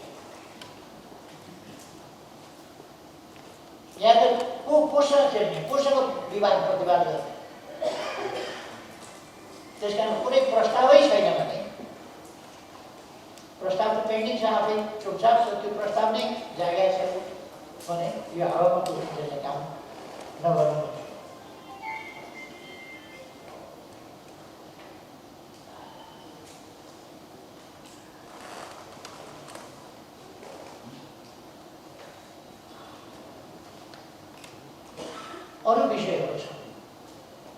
या त कोसँग खेल्ने, कोसँग विवाद प्रतिवाद गर्ने? त्यस कारण कुनै प्रस्तावै छैन भने, प्रस्ताव त पेन्डिङ छ, आफै चुपचाप छ, त्यो प्रस्ताव नै जागा छ भने यो हावामा पुष्टि काम नगर्नु। अरू विषयहरू छ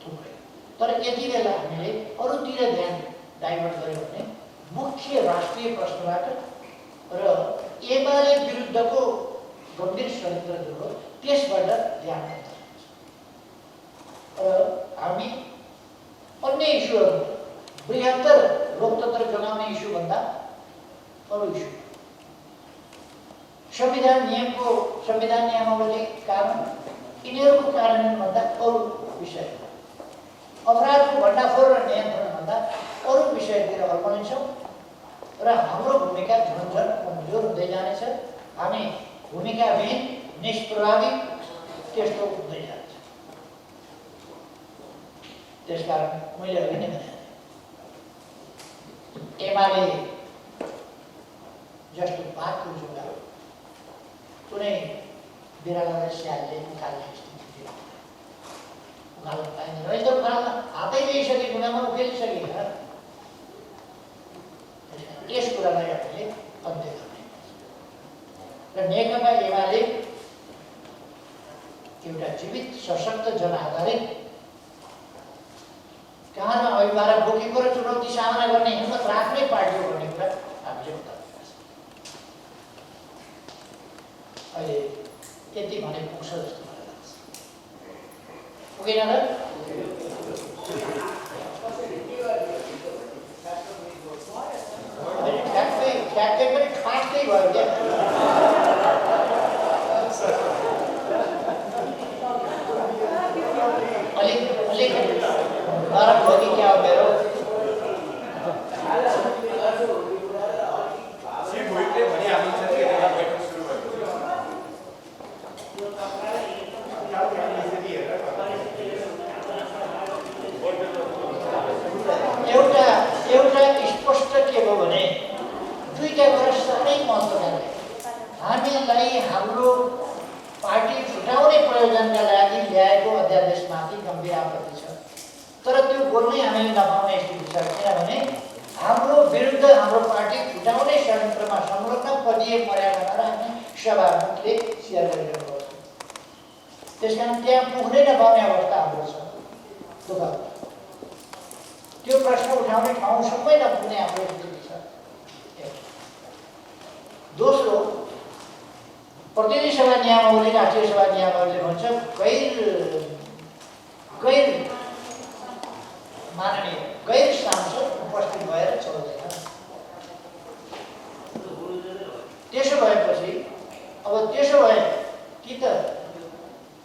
थुप्रै, तर यति बेला हामीले अरूतिर ध्यान डाइभर्ट गर्यो भने मुख्य राष्ट्रिय प्रश्नबाट र एमाले विरुद्धको गम्भीर षड्यन्त्र जो हो त्यसबाट ध्यान दिन्छ र हामी अन्य इस्युहरू, बृहत्तर लोकतन्त्र जोगाउने इस्युभन्दा अरू इस्यु, संविधान नियमावली कानुन, यिनीहरूको कार्यान्वयनभन्दा अरू विषय, अपराधको भण्डाफोर र नियन्त्रणभन्दा अरू विषयतिर अल्मलिन्छौँ र हाम्रो भूमिका झन्झन कमजोर हुँदै जानेछ। हामी भूमिकाविहीन, निष्प्रभावी त्यस्तो हुँदै जान्छ। त्यसकारण मैले अघि नै भने एमाले जस्तो पातको जुङ्गा कुनै बिरालोलाई स्यालले उकाल्ने स्थिति थियो, उकाल्न पाइँदैन। एकदम उकाल्न हातै ल्याइसके, ढुङ्गामा उखेलिसके। यस कुरालाई हामीले अन्त्य गर्ने र नेकपा एमाले एउटा जीवित सशक्त जनआधारित कहाँ न अभिभावक बोकेको र चुनौती सामना गर्ने हिम्मत राख्ने पार्टी हो भन्ने कुरा हामीले बताएको छ। अहिले यति भने पुग्छ जस्तो मलाई लाग्छ, पुगेन र? ठ्याक्कै पनि फास्टै भयो क्या। अलिक नरम हो कि क्या हो मेरो? एउटा स्पष्ट के हो भने दुईटा कुरा साह्रै महत्त्वपूर्ण। हामीलाई हाम्रो पार्टी छुटाउने प्रयोजनका लागि ल्याएको अध्यादेशमाथि गम्भीर आपत्ति छ, तर त्यो बोल्नै हामीले नपाउने स्थिति छ। किनभने हाम्रो विरुद्ध हाम्रो पार्टी छुटाउने षड्यन्त्रमा संलग्न पदिए पर्यावरण हामी सभामुखले सेयर गरिरहेको छ। त्यसकारण त्यहाँ पुग्नै नपाउने अवस्था हाम्रो छ। दुःख त्यो प्रश्न उठाउने ठाउँसम्मै नपुग्ने हाम्रो स्थिति छ। दोस्रो, प्रतिनिधि सभा नियमावली, राष्ट्रिय सभा नियमावलीले भन्छ गैर माननीय गैर सांसद उपस्थित भएर चल्दैन। त्यसो भएपछि अब त्यसो भए कि त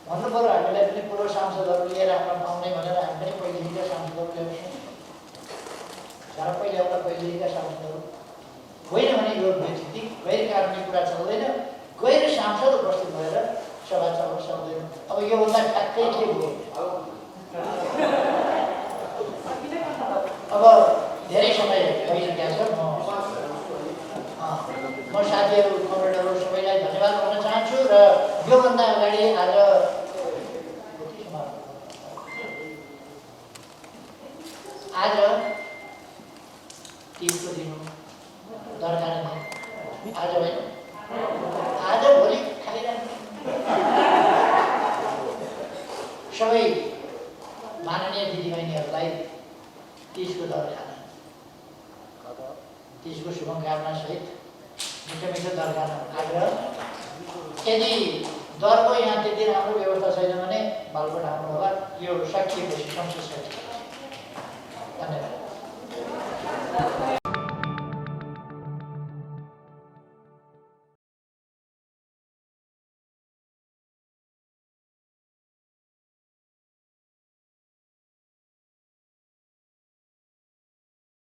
भन्नु पर्यो हामीलाई पनि पूर्व सांसदहरू लिएर आउन पाउने भनेर हामी पनि पहिलेका सांसदहरू ल्याउँछौँ। पहिला एउटा पहिलेका सांसदहरू होइन भने यो व्यक्ति गैर कानुनी कुरा चल्दैन, गैर सांसद उपस्थित भएर सभा चलाउन सक्दैन। अब योभन्दा ठ्याक्कै के भयो? अब धेरै समय भइसकेको छ। साथीहरू कमरेडहरू सबैलाई धन्यवाद भन्न चाहन्छु र योभन्दा अगाडि आज तिजको दिन हो, दरगाह आज होइन, आज भोलि खाइरहनु सबै माननीय दिदीबहिनीहरूलाई तिजको दरखाना, तिजको शुभकामना सहित मिठो मिठो दरखाना आग्रह। यदि दरको यहाँ त्यति राम्रो व्यवस्था छैन भने बालकोट आउनु होला, यो सकिएपछि संसद सकिन्छ। धन्यवाद।